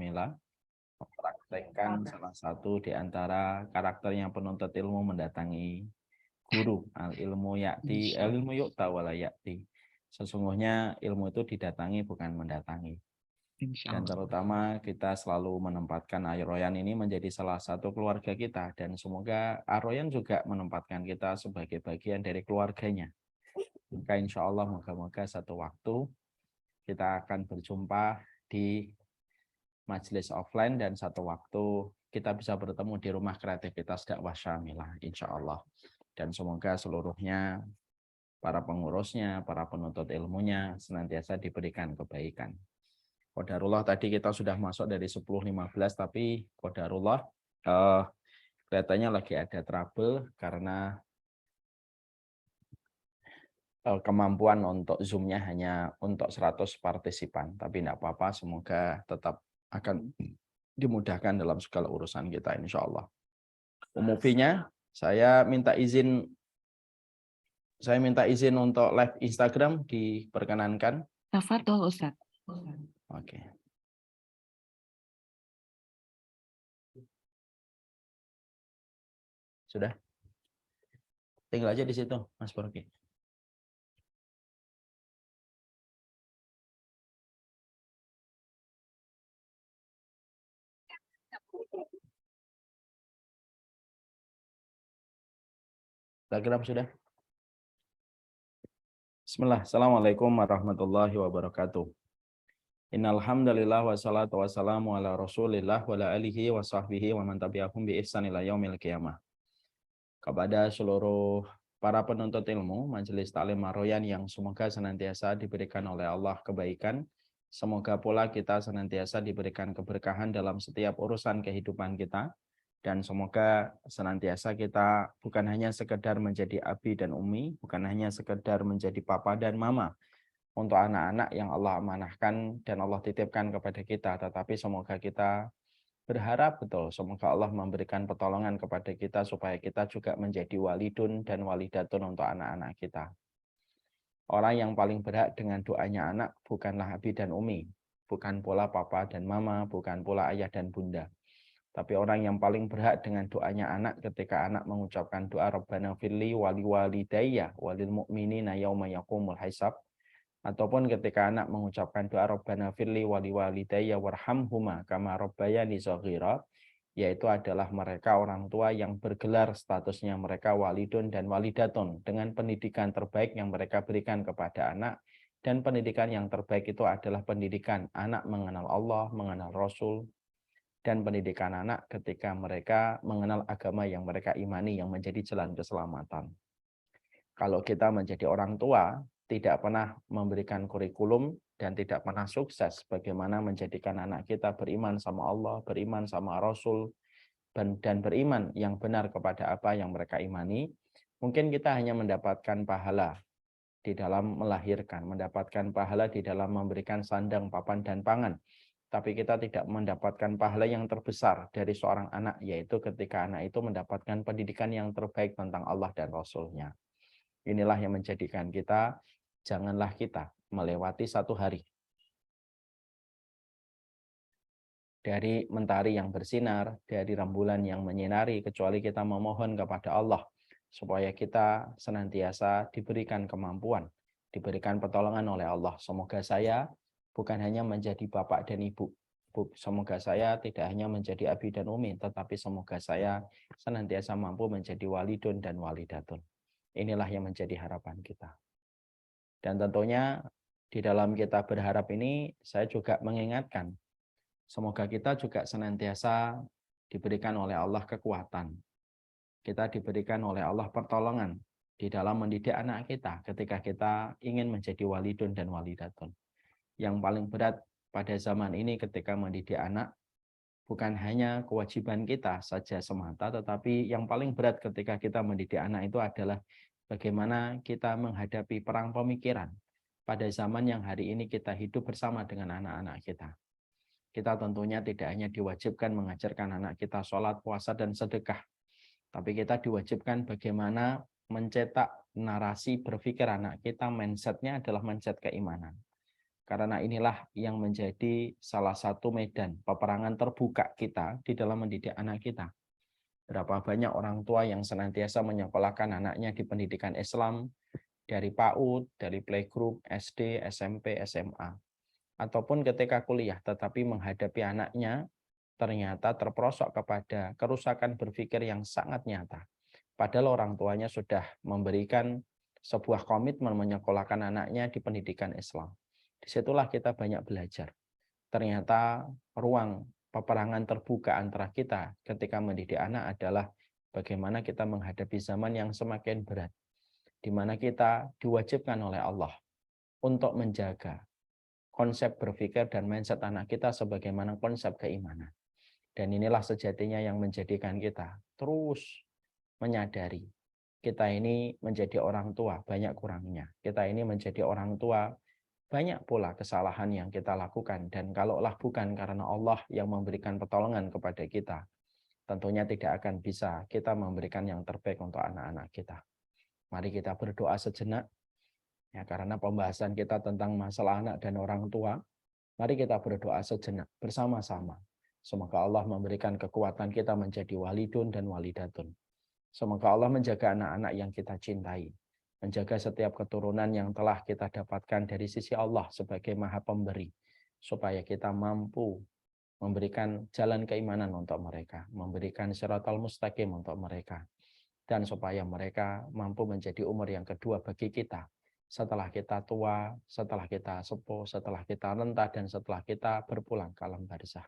Syamila, mempraktekkan salah satu di antara karakternya penuntut ilmu mendatangi guru. Al-ilmu ya'ti, al-ilmu yu'ta wala ya'ti. Sesungguhnya ilmu itu didatangi bukan mendatangi. Dan terutama kita selalu menempatkan Aroyan ini menjadi salah satu keluarga kita. Dan semoga Aroyan juga menempatkan kita sebagai bagian dari keluarganya. Maka insya Allah moga-moga satu waktu kita akan berjumpa di majelis offline dan satu waktu kita bisa bertemu di rumah kreativitas dakwah Syamilah insya Allah. Dan semoga seluruhnya para pengurusnya, para penuntut ilmunya senantiasa diberikan kebaikan. Qadarullah tadi kita sudah masuk dari 10.15 tapi qadarullah kelihatannya lagi ada trouble karena kemampuan untuk Zoom-nya hanya untuk 100 partisipan. Tapi tidak apa-apa, semoga tetap akan dimudahkan dalam segala urusan kita insya Allah. Umufinya saya minta izin untuk live Instagram diperkenankan. Tafadhol Ustaz. Oke. Sudah? Tinggal aja di situ, Mas Borki. Instagram sudah? Bismillah. Assalamualaikum warahmatullahi wabarakatuh. Innal hamdalillah wassalatu wassalamu ala Rasulillah wa ala alihi wa sahbihi wa man tabi'ahum bi ihsan ila yaumil qiyamah. Kepada seluruh para penuntut ilmu Majelis Ta'lim Aroyan yang semoga senantiasa diberikan oleh Allah kebaikan, semoga pula kita senantiasa diberikan keberkahan dalam setiap urusan kehidupan kita, dan semoga senantiasa kita bukan hanya sekedar menjadi abi dan umi, bukan hanya sekedar menjadi papa dan mama untuk anak-anak yang Allah amanahkan dan Allah titipkan kepada kita, tetapi semoga kita berharap betul semoga Allah memberikan pertolongan kepada kita supaya kita juga menjadi walidun dan walidatun untuk anak-anak kita. Orang yang paling berhak dengan doanya anak bukanlah abi dan umi, bukan pula papa dan mama, bukan pula ayah dan bunda. Tapi orang yang paling berhak dengan doanya anak ketika anak mengucapkan doa Rabbana firli wali walidayya walil mu'minina yauma yaqumul hisab, ataupun ketika anak mengucapkan doa Rabbana firli wali walidayya warhamhuma kama rabbayani shaghira, yaitu adalah mereka orang tua yang bergelar statusnya mereka walidun dan walidatun dengan pendidikan terbaik yang mereka berikan kepada anak. Dan pendidikan yang terbaik itu adalah pendidikan anak mengenal Allah, mengenal Rasul, dan pendidikan anak ketika mereka mengenal agama yang mereka imani yang menjadi jalan keselamatan. Kalau kita menjadi orang tua, tidak pernah memberikan kurikulum dan tidak pernah sukses bagaimana menjadikan anak kita beriman sama Allah, beriman sama Rasul, dan beriman yang benar kepada apa yang mereka imani, mungkin kita hanya mendapatkan pahala di dalam melahirkan, mendapatkan pahala di dalam memberikan sandang, papan, dan pangan. Tapi kita tidak mendapatkan pahala yang terbesar dari seorang anak, yaitu ketika anak itu mendapatkan pendidikan yang terbaik tentang Allah dan Rasul-Nya. Inilah yang menjadikan kita, janganlah kita melewati satu hari dari mentari yang bersinar, dari rembulan yang menyinari, kecuali kita memohon kepada Allah, supaya kita senantiasa diberikan kemampuan, diberikan pertolongan oleh Allah. Semoga saya bukan hanya menjadi bapak dan ibu, semoga saya tidak hanya menjadi abi dan umi, tetapi semoga saya senantiasa mampu menjadi walidun dan walidatun. Inilah yang menjadi harapan kita. Dan tentunya di dalam kita berharap ini, saya juga mengingatkan, semoga kita juga senantiasa diberikan oleh Allah kekuatan. Kita diberikan oleh Allah pertolongan di dalam mendidik anak kita ketika kita ingin menjadi walidun dan walidatun. Yang paling berat pada zaman ini ketika mendidik anak bukan hanya kewajiban kita saja semata, tetapi yang paling berat ketika kita mendidik anak itu adalah bagaimana kita menghadapi perang pemikiran pada zaman yang hari ini kita hidup bersama dengan anak-anak kita. Kita tentunya tidak hanya diwajibkan mengajarkan anak kita sholat, puasa, dan sedekah, tapi kita diwajibkan bagaimana mencetak narasi berpikir anak kita, mindsetnya adalah mindset keimanan. Karena inilah yang menjadi salah satu medan peperangan terbuka kita di dalam mendidik anak kita. Berapa banyak orang tua yang senantiasa menyekolahkan anaknya di pendidikan Islam, dari PAUD, dari playgroup, SD, SMP, SMA. Ataupun ketika kuliah, tetapi menghadapi anaknya ternyata terperosok kepada kerusakan berpikir yang sangat nyata. Padahal orang tuanya sudah memberikan sebuah komitmen menyekolahkan anaknya di pendidikan Islam. Disitulah kita banyak belajar. Ternyata ruang peperangan terbuka antara kita ketika mendidik anak adalah bagaimana kita menghadapi zaman yang semakin berat, di mana kita diwajibkan oleh Allah untuk menjaga konsep berpikir dan mindset anak kita sebagaimana konsep keimanan. Dan inilah sejatinya yang menjadikan kita terus menyadari kita ini menjadi orang tua banyak kurangnya. Kita ini menjadi orang tua banyak pula kesalahan yang kita lakukan. Dan kalaulah bukan karena Allah yang memberikan pertolongan kepada kita, tentunya tidak akan bisa kita memberikan yang terbaik untuk anak-anak kita. Mari kita berdoa sejenak. Ya, karena pembahasan kita tentang masalah anak dan orang tua, mari kita berdoa sejenak bersama-sama. Semoga Allah memberikan kekuatan kita menjadi walidun dan walidatun. Semoga Allah menjaga anak-anak yang kita cintai, menjaga setiap keturunan yang telah kita dapatkan dari sisi Allah sebagai Maha Pemberi, supaya kita mampu memberikan jalan keimanan untuk mereka, memberikan siratal mustaqim untuk mereka, dan supaya mereka mampu menjadi umur yang kedua bagi kita. Setelah kita tua, setelah kita sepuh, setelah kita rentah, dan setelah kita berpulang ke alam barzah.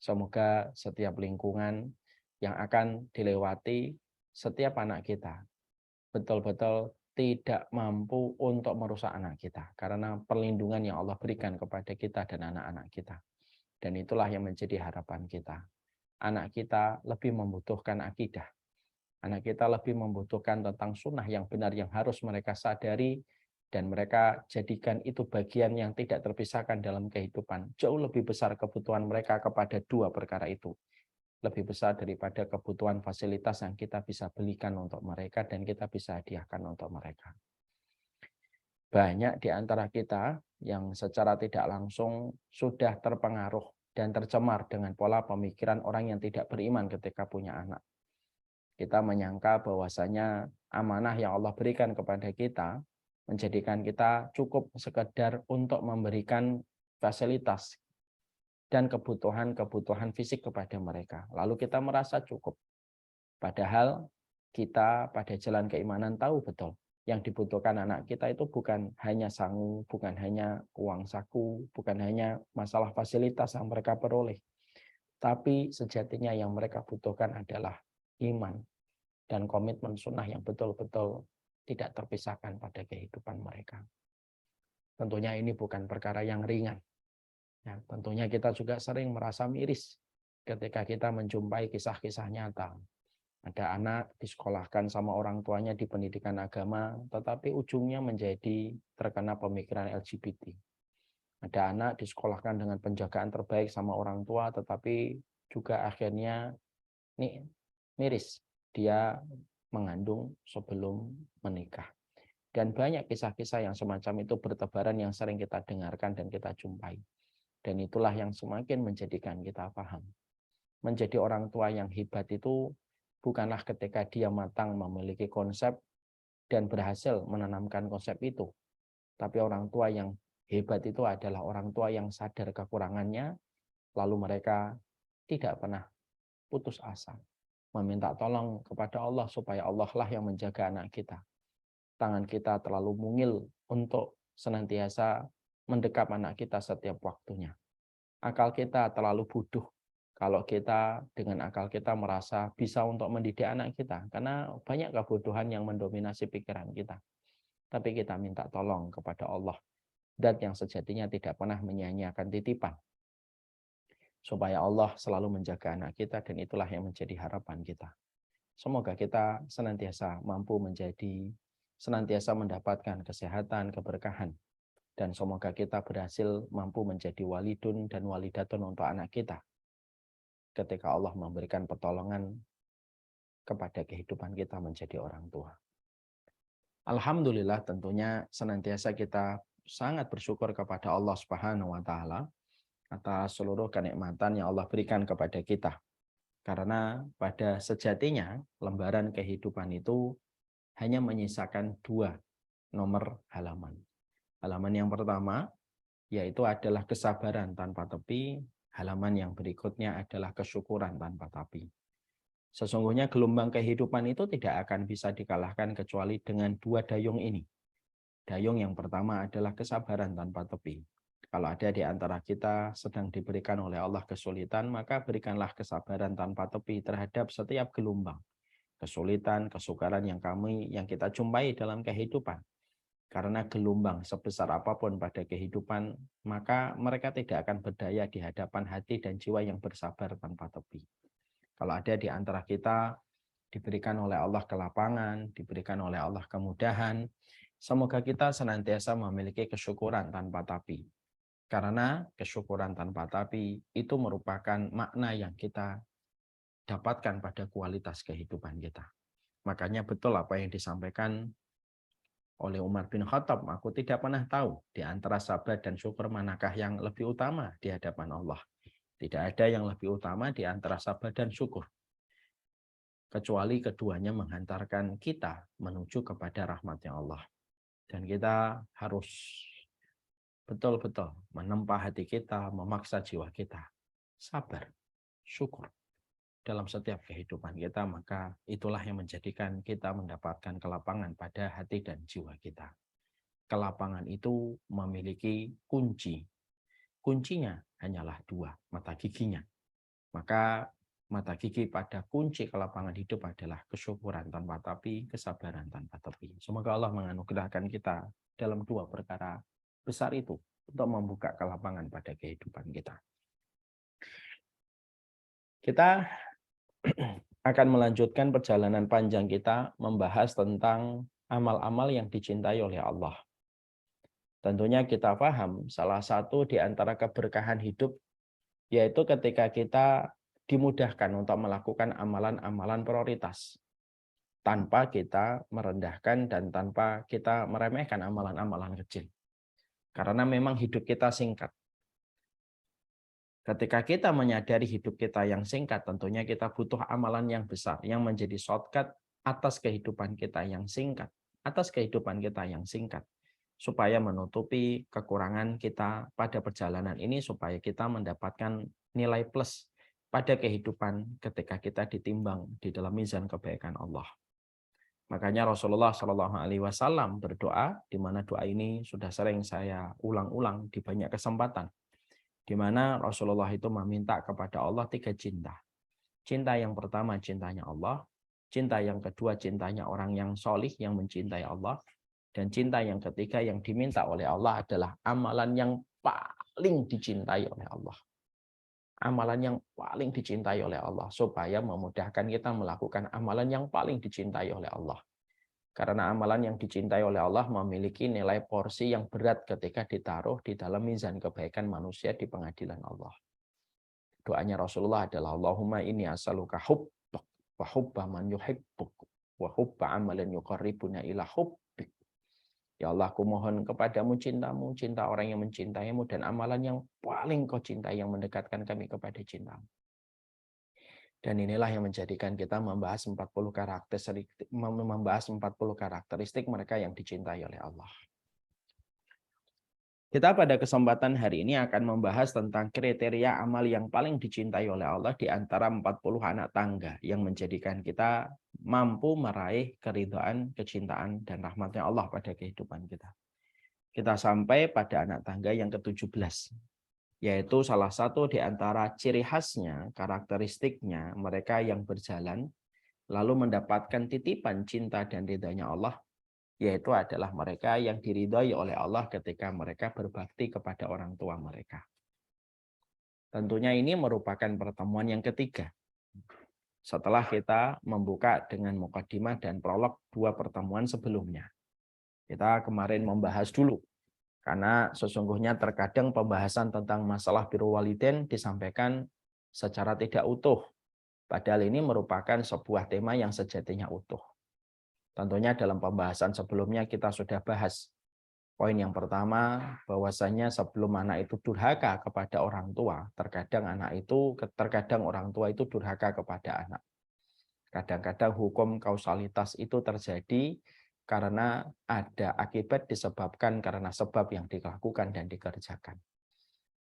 Semoga setiap lingkungan yang akan dilewati setiap anak kita betul-betul tidak mampu untuk merusak anak kita. Karena perlindungan yang Allah berikan kepada kita dan anak-anak kita. Dan itulah yang menjadi harapan kita. Anak kita lebih membutuhkan akidah. Anak kita lebih membutuhkan tentang sunnah yang benar yang harus mereka sadari dan mereka jadikan itu bagian yang tidak terpisahkan dalam kehidupan. Jauh lebih besar kebutuhan mereka kepada dua perkara itu. Lebih besar daripada kebutuhan fasilitas yang kita bisa belikan untuk mereka dan kita bisa hadiahkan untuk mereka. Banyak di antara kita yang secara tidak langsung sudah terpengaruh dan tercemar dengan pola pemikiran orang yang tidak beriman ketika punya anak. Kita menyangka bahwasanya amanah yang Allah berikan kepada kita menjadikan kita cukup sekedar untuk memberikan fasilitas dan kebutuhan-kebutuhan fisik kepada mereka. Lalu kita merasa cukup. Padahal kita pada jalan keimanan tahu betul yang dibutuhkan anak kita itu bukan hanya sangu, bukan hanya uang saku, bukan hanya masalah fasilitas yang mereka peroleh. Tapi sejatinya yang mereka butuhkan adalah iman dan komitmen sunnah yang betul-betul tidak terpisahkan pada kehidupan mereka. Tentunya ini bukan perkara yang ringan. Ya, tentunya kita juga sering merasa miris ketika kita menjumpai kisah-kisah nyata. Ada anak disekolahkan sama orang tuanya di pendidikan agama, tetapi ujungnya menjadi terkena pemikiran LGBT. Ada anak disekolahkan dengan penjagaan terbaik sama orang tua, tetapi juga akhirnya nih miris. Dia mengandung sebelum menikah. Dan banyak kisah-kisah yang semacam itu bertebaran yang sering kita dengarkan dan kita jumpai. Dan itulah yang semakin menjadikan kita paham. Menjadi orang tua yang hebat itu bukanlah ketika dia matang memiliki konsep dan berhasil menanamkan konsep itu. Tapi orang tua yang hebat itu adalah orang tua yang sadar kekurangannya, lalu mereka tidak pernah putus asa. Meminta tolong kepada Allah supaya Allah lah yang menjaga anak kita. Tangan kita terlalu mungil untuk senantiasa mendekap anak kita setiap waktunya. Akal kita terlalu bodoh kalau kita dengan akal kita merasa bisa untuk mendidik anak kita. Karena banyak kebodohan yang mendominasi pikiran kita. Tapi kita minta tolong kepada Allah. Dat yang sejatinya tidak pernah menyia-nyiakan titipan. Supaya Allah selalu menjaga anak kita dan itulah yang menjadi harapan kita. Semoga kita senantiasa mampu senantiasa mendapatkan kesehatan, keberkahan. Dan semoga kita berhasil mampu menjadi walidun dan walidatun untuk anak kita. Ketika Allah memberikan pertolongan kepada kehidupan kita menjadi orang tua. Alhamdulillah tentunya senantiasa kita sangat bersyukur kepada Allah Subhanahu wa taala atas seluruh kenikmatan yang Allah berikan kepada kita. Karena pada sejatinya lembaran kehidupan itu hanya menyisakan 2 nomor halaman. Halaman yang pertama yaitu adalah kesabaran tanpa tepi, halaman yang berikutnya adalah kesyukuran tanpa tepi. Sesungguhnya gelombang kehidupan itu tidak akan bisa dikalahkan kecuali dengan 2 dayung ini. Dayung yang pertama adalah kesabaran tanpa tepi. Kalau ada di antara kita sedang diberikan oleh Allah kesulitan, maka berikanlah kesabaran tanpa tepi terhadap setiap gelombang kesulitan, kesukaran yang kita jumpai dalam kehidupan. Karena gelombang sebesar apapun pada kehidupan, maka mereka tidak akan berdaya di hadapan hati dan jiwa yang bersabar tanpa tepi. Kalau ada di antara kita diberikan oleh Allah kelapangan, diberikan oleh Allah kemudahan, semoga kita senantiasa memiliki kesyukuran tanpa tapi. Karena kesyukuran tanpa tapi itu merupakan makna yang kita dapatkan pada kualitas kehidupan kita. Makanya betul apa yang disampaikan oleh Umar bin Khattab, aku tidak pernah tahu di antara sabar dan syukur manakah yang lebih utama di hadapan Allah. Tidak ada yang lebih utama di antara sabar dan syukur. Kecuali keduanya menghantarkan kita menuju kepada rahmat-Nya Allah. Dan kita harus betul-betul menempa hati kita, memaksa jiwa kita. Sabar, syukur dalam setiap kehidupan kita, maka itulah yang menjadikan kita mendapatkan kelapangan pada hati dan jiwa kita. Kelapangan itu memiliki kunci. Kuncinya hanyalah 2, mata giginya. Maka mata gigi pada kunci kelapangan hidup adalah kesyukuran tanpa tapi, kesabaran tanpa tepi. Semoga Allah menganugerahkan kita dalam 2 perkara besar itu untuk membuka kelapangan pada kehidupan kita. Kita akan melanjutkan perjalanan panjang kita membahas tentang amal-amal yang dicintai oleh Allah. Tentunya kita paham salah satu di antara keberkahan hidup yaitu ketika kita dimudahkan untuk melakukan amalan-amalan prioritas tanpa kita merendahkan dan tanpa kita meremehkan amalan-amalan kecil. Karena memang hidup kita singkat. Ketika kita menyadari hidup kita yang singkat, tentunya kita butuh amalan yang besar yang menjadi shortcut atas kehidupan kita yang singkat, supaya menutupi kekurangan kita pada perjalanan ini, supaya kita mendapatkan nilai plus pada kehidupan ketika kita ditimbang di dalam mizan kebaikan Allah. Makanya Rasulullah SAW berdoa, di mana doa ini sudah sering saya ulang-ulang di banyak kesempatan, di mana Rasulullah itu meminta kepada Allah 3 cinta. Cinta yang pertama cintanya Allah, cinta yang kedua cintanya orang yang solih yang mencintai Allah, dan cinta yang ketiga yang diminta oleh Allah adalah amalan yang paling dicintai oleh Allah. Amalan yang paling dicintai oleh Allah, supaya memudahkan kita melakukan amalan yang paling dicintai oleh Allah. Karena amalan yang dicintai oleh Allah memiliki nilai porsi yang berat ketika ditaruh di dalam mizan kebaikan manusia di pengadilan Allah. Doanya Rasulullah adalah Allahumma inni as'aluka hubbak wa hubba man yuhibbuk wa hubba amalan yuqarribuna ila hubbik. Ya Allah, aku mohon kepadamu cintamu, cinta orang yang mencintaimu, dan amalan yang paling kau cintai yang mendekatkan kami kepada cintamu. Dan inilah yang menjadikan kita membahas 40 karakteristik mereka yang dicintai oleh Allah. Kita pada kesempatan hari ini akan membahas tentang kriteria amal yang paling dicintai oleh Allah di antara 40 anak tangga yang menjadikan kita mampu meraih keridhaan, kecintaan, dan rahmatnya Allah pada kehidupan kita. Kita sampai pada anak tangga yang ke-17, yaitu salah satu di antara ciri khasnya, karakteristiknya mereka yang berjalan lalu mendapatkan titipan cinta dan ridhanya Allah, yaitu adalah mereka yang diridhai oleh Allah ketika mereka berbakti kepada orang tua mereka. Tentunya ini merupakan pertemuan yang ketiga. Setelah kita membuka dengan mukadimah dan prolog 2 pertemuan sebelumnya. Kita kemarin membahas dulu, karena sesungguhnya terkadang pembahasan tentang masalah birrul walidain disampaikan secara tidak utuh. Padahal ini merupakan sebuah tema yang sejatinya utuh. Tentunya dalam pembahasan sebelumnya kita sudah bahas Poin yang pertama, bahwasanya sebelum anak itu durhaka kepada orang tua, terkadang orang tua itu durhaka kepada anak. Kadang-kadang hukum kausalitas itu terjadi karena ada akibat disebabkan karena sebab yang dilakukan dan dikerjakan.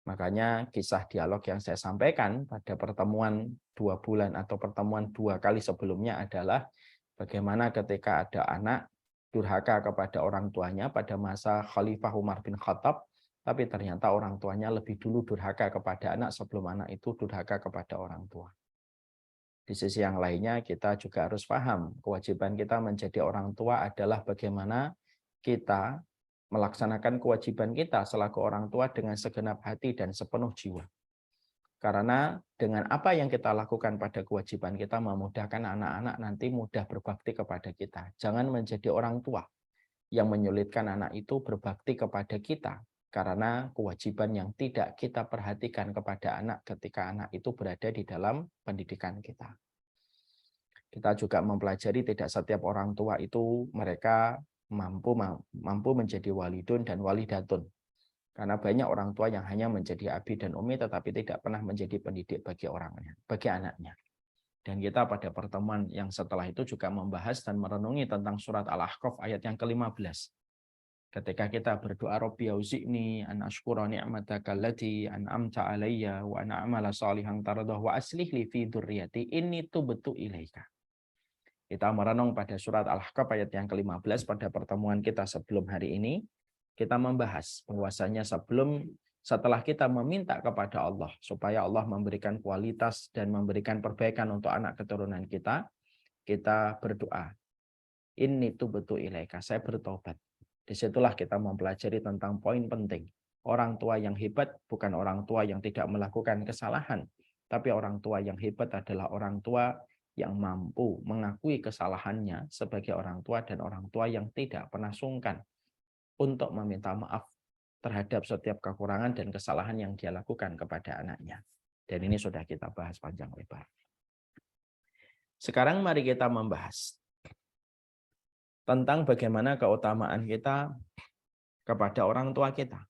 Makanya kisah dialog yang saya sampaikan pada pertemuan 2 bulan atau pertemuan 2 kali sebelumnya adalah bagaimana ketika ada anak durhaka kepada orang tuanya pada masa Khalifah Umar bin Khattab, tapi ternyata orang tuanya lebih dulu durhaka kepada anak sebelum anak itu durhaka kepada orang tua. Di sisi yang lainnya kita juga harus paham kewajiban kita menjadi orang tua adalah bagaimana kita melaksanakan kewajiban kita selaku orang tua dengan segenap hati dan sepenuh jiwa. Karena dengan apa yang kita lakukan pada kewajiban kita memudahkan anak-anak nanti mudah berbakti kepada kita. Jangan menjadi orang tua yang menyulitkan anak itu berbakti kepada kita karena kewajiban yang tidak kita perhatikan kepada anak ketika anak itu berada di dalam pendidikan kita. Kita juga mempelajari tidak setiap orang tua itu mereka mampu menjadi walidun dan walidatun. Karena banyak orang tua yang hanya menjadi abi dan umi tetapi tidak pernah menjadi pendidik bagi anaknya. Dan kita pada pertemuan yang setelah itu juga membahas dan merenungi tentang surat Al-Ahqaf ayat yang ke-15. Ketika kita berdoa Rabbi auzi'ni an ashkura ni'mataka allati an'amta 'alayya wa an a'mala shalihan tardah wa aslih li fi dzurriyyati inni tubtu ilaika. Kita merenung pada surat Al-Ahqaf ayat yang ke-15 pada pertemuan kita sebelum hari ini. Kita membahas bahwasanya setelah kita meminta kepada Allah supaya Allah memberikan kualitas dan memberikan perbaikan untuk anak keturunan kita, kita berdoa. Inni tubtu ilaika, saya bertobat. Disitulah kita mempelajari tentang poin penting. Orang tua yang hebat bukan orang tua yang tidak melakukan kesalahan, tapi orang tua yang hebat adalah orang tua yang mampu mengakui kesalahannya sebagai orang tua dan orang tua yang tidak pernah sungkan untuk meminta maaf terhadap setiap kekurangan dan kesalahan yang dia lakukan kepada anaknya. Dan ini sudah kita bahas panjang lebar. Sekarang mari kita membahas tentang bagaimana keutamaan kita kepada orang tua kita.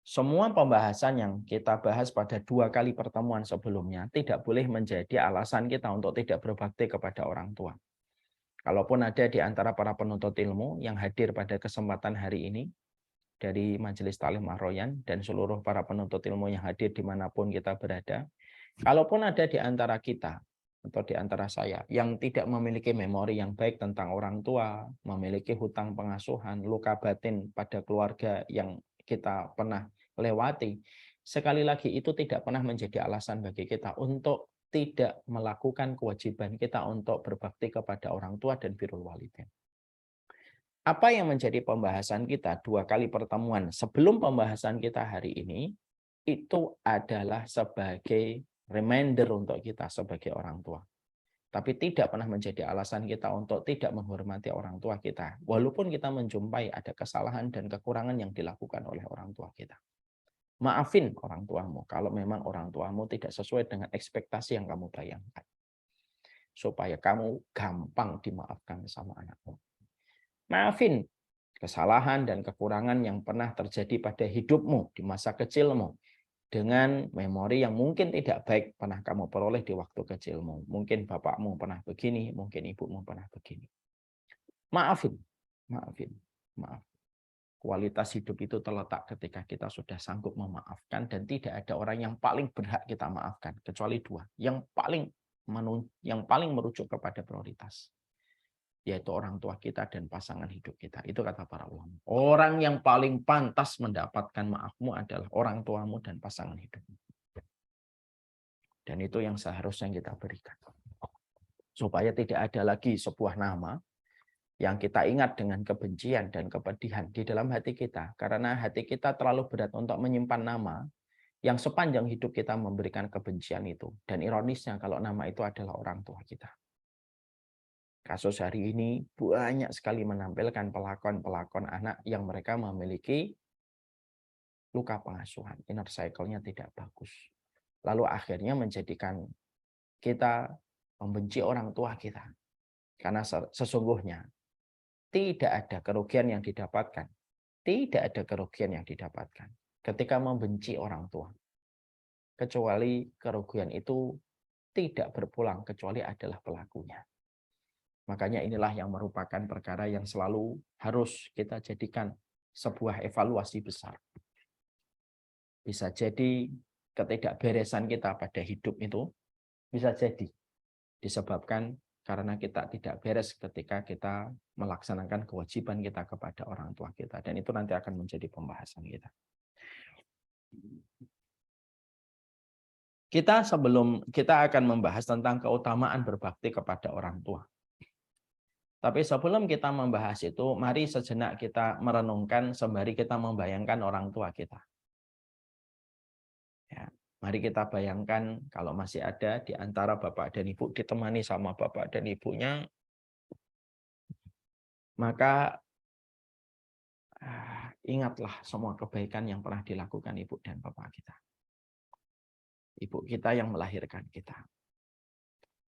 Semua pembahasan yang kita bahas pada 2 kali pertemuan sebelumnya tidak boleh menjadi alasan kita untuk tidak berbakti kepada orang tua. Kalaupun ada di antara para penuntut ilmu yang hadir pada kesempatan hari ini, dari Majelis Ta'lim Ar-Royan dan seluruh para penuntut ilmu yang hadir dimanapun kita berada, kalaupun ada di antara kita atau di antara saya yang tidak memiliki memori yang baik tentang orang tua, memiliki hutang pengasuhan, luka batin pada keluarga yang kita pernah lewati, sekali lagi itu tidak pernah menjadi alasan bagi kita untuk tidak melakukan kewajiban kita untuk berbakti kepada orang tua dan birrul walidain. Apa yang menjadi pembahasan kita 2 kali pertemuan sebelum pembahasan kita hari ini, itu adalah sebagai reminder untuk kita sebagai orang tua. Tapi tidak pernah menjadi alasan kita untuk tidak menghormati orang tua kita. Walaupun kita menjumpai ada kesalahan dan kekurangan yang dilakukan oleh orang tua kita. Maafin orang tuamu kalau memang orang tuamu tidak sesuai dengan ekspektasi yang kamu bayangkan. Supaya kamu gampang dimaafkan sama anakmu. Maafin kesalahan dan kekurangan yang pernah terjadi pada hidupmu di masa kecilmu dengan memori yang mungkin tidak baik pernah kamu peroleh di waktu kecilmu. Mungkin bapakmu pernah begini, mungkin ibumu pernah begini. Maafin. Maaf. Kualitas hidup itu terletak ketika kita sudah sanggup memaafkan dan tidak ada orang yang paling berhak kita maafkan kecuali 2. Yang paling merujuk kepada prioritas, yaitu orang tua kita dan pasangan hidup kita. Itu kata para ulama. Orang yang paling pantas mendapatkan maafmu adalah orang tuamu dan pasangan hidupmu. Dan itu yang seharusnya kita berikan. Supaya tidak ada lagi sebuah nama yang kita ingat dengan kebencian dan kepedihan di dalam hati kita. Karena hati kita terlalu berat untuk menyimpan nama yang sepanjang hidup kita memberikan kebencian itu. Dan ironisnya kalau nama itu adalah orang tua kita. Kasus hari ini banyak sekali menampilkan pelakon-pelakon anak yang mereka memiliki luka pengasuhan. Inner cycle-nya tidak bagus. Lalu akhirnya menjadikan kita membenci orang tua kita. Karena sesungguhnya tidak ada kerugian yang didapatkan Tidak ada kerugian yang didapatkan ketika membenci orang tua. Kecuali kerugian itu tidak berpulang kecuali adalah pelakunya. Makanya inilah yang merupakan perkara yang selalu harus kita jadikan sebuah evaluasi besar. Bisa jadi ketidakberesan kita pada hidup itu bisa jadi disebabkan karena kita tidak beres ketika kita melaksanakan kewajiban kita kepada orang tua kita. Dan itu nanti akan menjadi pembahasan kita. Kita akan membahas tentang keutamaan berbakti kepada orang tua. Tapi sebelum kita membahas itu, mari sejenak kita merenungkan sembari kita membayangkan orang tua kita. Ya, mari kita bayangkan kalau masih ada di antara bapak dan ibu, ditemani sama bapak dan ibunya, maka ingatlah semua kebaikan yang pernah dilakukan ibu dan bapak kita. Ibu kita yang melahirkan kita.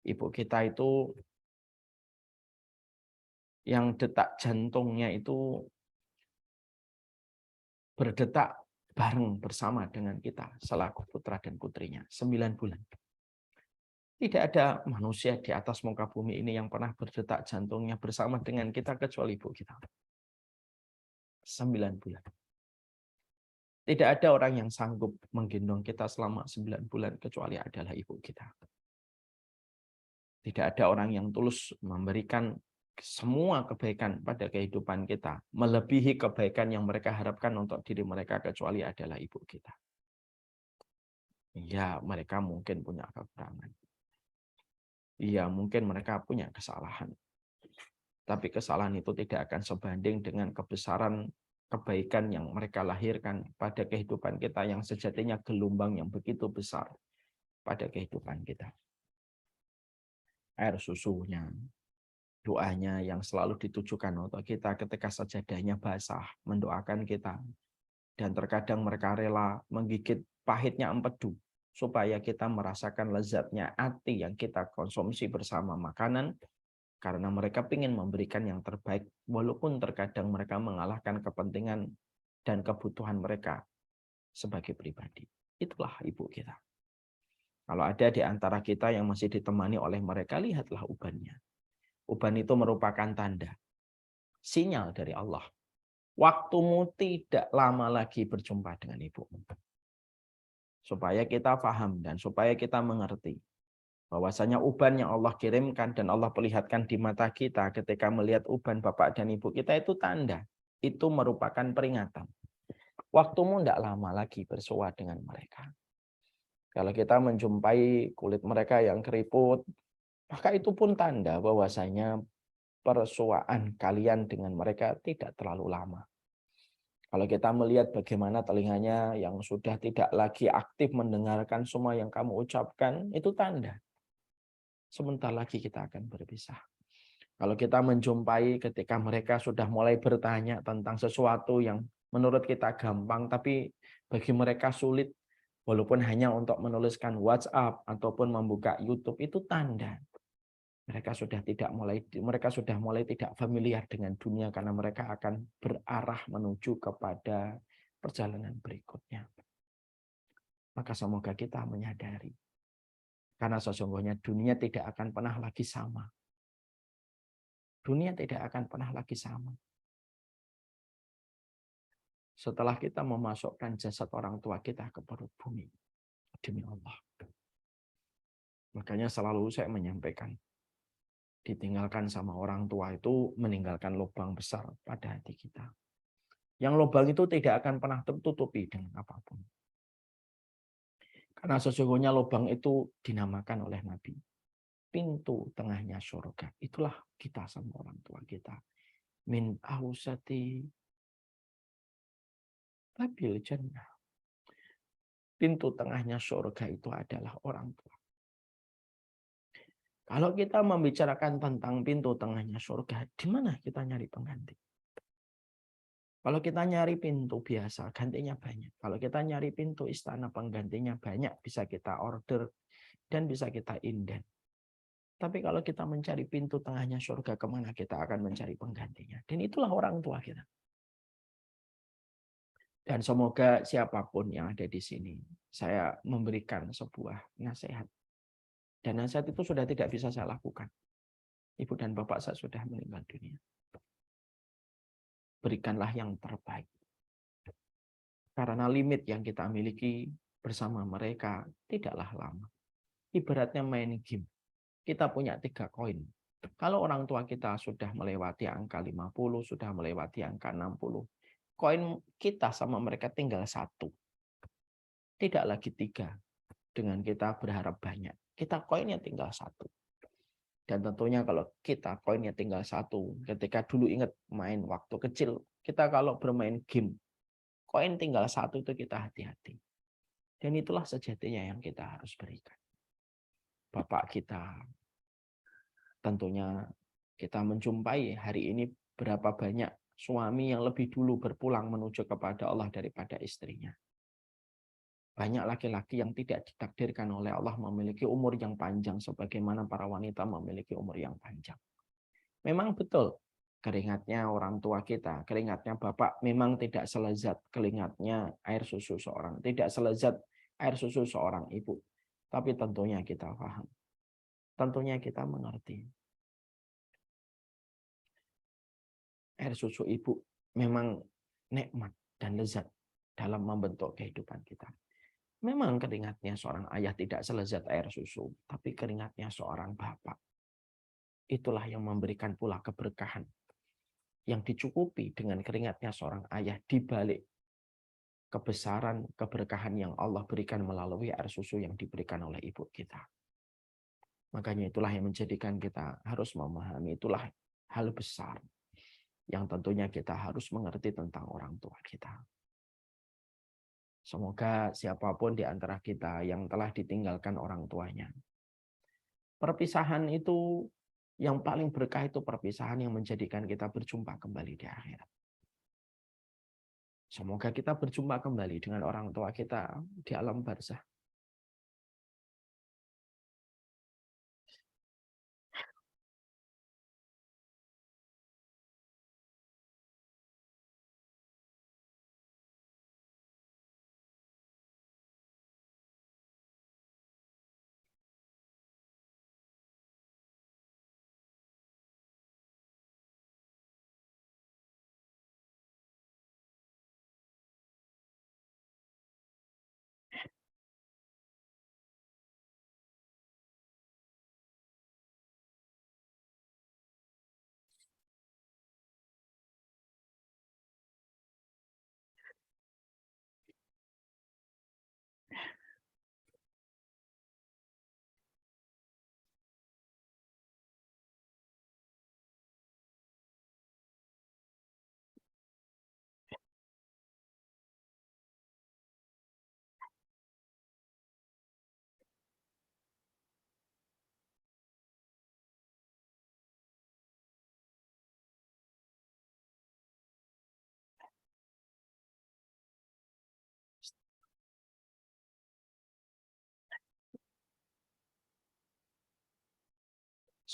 Ibu kita itu yang detak jantungnya itu berdetak bareng bersama dengan kita selaku putra dan putrinya 9 bulan. Tidak ada manusia di atas muka bumi ini yang pernah berdetak jantungnya bersama dengan kita kecuali ibu kita. 9 bulan. Tidak ada orang yang sanggup menggendong kita selama 9 bulan kecuali adalah ibu kita. Tidak ada orang yang tulus memberikan semua kebaikan pada kehidupan kita, melebihi kebaikan yang mereka harapkan untuk diri mereka kecuali adalah ibu kita. Ya, mereka mungkin punya kekurangan. Iya, mungkin mereka punya kesalahan. Tapi kesalahan itu tidak akan sebanding dengan kebesaran kebaikan yang mereka lahirkan pada kehidupan kita yang sejatinya gelombang yang begitu besar pada kehidupan kita. Air susunya, doanya yang selalu ditujukan untuk kita ketika sajadahnya basah, mendoakan kita. Dan terkadang mereka rela menggigit pahitnya empedu supaya kita merasakan lezatnya hati yang kita konsumsi bersama makanan, karena mereka ingin memberikan yang terbaik walaupun terkadang mereka mengalahkan kepentingan dan kebutuhan mereka sebagai pribadi. Itulah ibu kita. Kalau ada di antara kita yang masih ditemani oleh mereka, lihatlah ubannya. Uban itu merupakan tanda, sinyal dari Allah. Waktumu tidak lama lagi berjumpa dengan ibumu. Supaya kita paham dan supaya kita mengerti bahwasanya uban yang Allah kirimkan dan Allah perlihatkan di mata kita ketika melihat uban bapak dan ibu kita itu tanda. Itu merupakan peringatan. Waktumu tidak lama lagi bersua dengan mereka. Kalau kita menjumpai kulit mereka yang keriput, maka itu pun tanda bahwasanya persuaan kalian dengan mereka tidak terlalu lama. Kalau kita melihat bagaimana telinganya yang sudah tidak lagi aktif mendengarkan semua yang kamu ucapkan, itu tanda. Sebentar lagi kita akan berpisah. Kalau kita menjumpai ketika mereka sudah mulai bertanya tentang sesuatu yang menurut kita gampang, tapi bagi mereka sulit, walaupun hanya untuk menuliskan WhatsApp ataupun membuka YouTube, itu tanda. Mereka sudah mulai tidak familiar dengan dunia karena mereka akan berarah menuju kepada perjalanan berikutnya. Maka semoga kita menyadari. Karena sesungguhnya dunia tidak akan pernah lagi sama. Dunia tidak akan pernah lagi sama. Setelah kita memasukkan jasad orang tua kita ke perut bumi. Demi Allah. Makanya selalu saya menyampaikan. Ditinggalkan sama orang tua itu meninggalkan lubang besar pada hati kita. Yang lubang itu tidak akan pernah tertutupi dengan apapun. Karena sesungguhnya lubang itu dinamakan oleh Nabi. Pintu tengahnya surga. Itulah kita sama orang tua kita. Min ausati babil jannah. Pintu tengahnya surga itu adalah orang tua. Kalau kita membicarakan tentang pintu tengahnya surga, di mana kita nyari pengganti? Kalau kita nyari pintu biasa, gantinya banyak. Kalau kita nyari pintu istana, penggantinya banyak. Bisa kita order dan bisa kita inden. Tapi kalau kita mencari pintu tengahnya surga, kemana kita akan mencari penggantinya? Dan itulah orang tua kita. Dan semoga siapapun yang ada di sini, saya memberikan sebuah nasihat. Dan nasihat itu sudah tidak bisa saya lakukan. Ibu dan bapak saya sudah meninggal dunia. Berikanlah yang terbaik. Karena limit yang kita miliki bersama mereka tidaklah lama. Ibaratnya main game. Kita punya 3 koin. Kalau orang tua kita sudah melewati angka 50, sudah melewati angka 60, koin kita sama mereka tinggal 1. Tidak lagi 3. Dengan kita berharap banyak. Kita koinnya tinggal 1. Dan tentunya kalau kita koinnya tinggal 1, ketika dulu ingat main waktu kecil, kita kalau bermain game, koin tinggal 1 itu kita hati-hati. Dan itulah sejatinya yang kita harus berikan. Bapak kita, tentunya kita menjumpai hari ini berapa banyak suami yang lebih dulu berpulang menuju kepada Allah daripada istrinya. Banyak laki-laki yang tidak ditakdirkan oleh Allah memiliki umur yang panjang sebagaimana para wanita memiliki umur yang panjang. Memang betul, keringatnya orang tua kita, keringatnya bapak memang tidak selezat keringatnya air susu seorang, tidak selezat air susu seorang ibu. Tapi tentunya kita paham, tentunya kita mengerti. Air susu ibu memang nikmat dan lezat dalam membentuk kehidupan kita. Memang keringatnya seorang ayah tidak selezat air susu, tapi keringatnya seorang bapak. Itulah yang memberikan pula keberkahan. Yang dicukupi dengan keringatnya seorang ayah di balik kebesaran keberkahan yang Allah berikan melalui air susu yang diberikan oleh ibu kita. Makanya itulah yang menjadikan kita harus memahami, itulah hal besar yang tentunya kita harus mengerti tentang orang tua kita. Semoga siapapun di antara kita yang telah ditinggalkan orang tuanya. Perpisahan itu yang paling berkah itu perpisahan yang menjadikan kita berjumpa kembali di akhirat. Semoga kita berjumpa kembali dengan orang tua kita di alam barzah.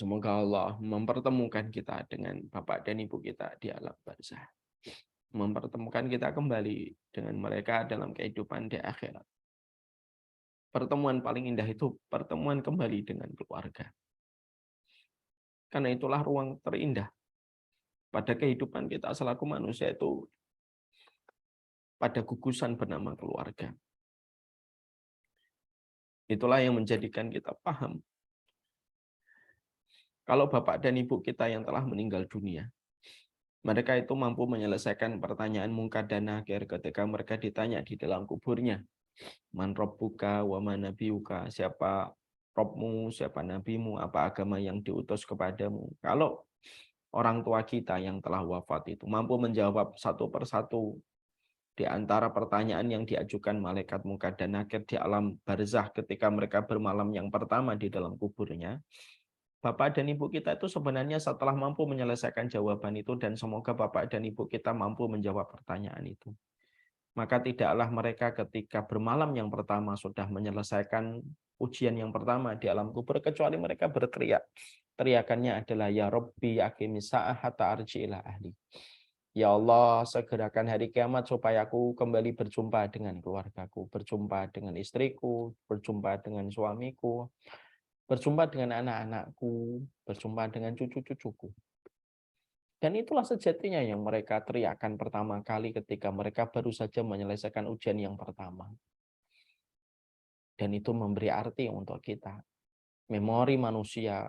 Semoga Allah mempertemukan kita dengan bapak dan ibu kita di alam barzah. Mempertemukan kita kembali dengan mereka dalam kehidupan di akhirat. Pertemuan paling indah itu pertemuan kembali dengan keluarga. Karena itulah ruang terindah pada kehidupan kita selaku manusia itu pada gugusan bernama keluarga. Itulah yang menjadikan kita paham kalau bapak dan ibu kita yang telah meninggal dunia, mereka itu mampu menyelesaikan pertanyaan mungkar dan nakir ketika mereka ditanya di dalam kuburnya. Man rabbuka wa man nabiyuka, siapa Robmu, siapa nabimu, apa agama yang diutus kepadamu. Kalau orang tua kita yang telah wafat itu mampu menjawab satu persatu di antara pertanyaan yang diajukan malaikat mungkar dan nakir di alam barzah ketika mereka bermalam yang pertama di dalam kuburnya, Bapak dan Ibu kita itu sebenarnya setelah mampu menyelesaikan jawaban itu, dan semoga Bapak dan Ibu kita mampu menjawab pertanyaan itu, maka tidaklah mereka ketika bermalam yang pertama sudah menyelesaikan ujian yang pertama di alam kubur, kecuali mereka berteriak. Teriakannya adalah, Ya Rabbi aqimis sa'ah hatta arji ila ahli. Ya Allah, segerakan hari kiamat supaya aku kembali berjumpa dengan keluargaku, berjumpa dengan istriku, berjumpa dengan suamiku, berjumpa dengan anak-anakku, berjumpa dengan cucu-cucuku. Dan itulah sejatinya yang mereka teriakkan pertama kali ketika mereka baru saja menyelesaikan ujian yang pertama. Dan itu memberi arti untuk kita. Memori manusia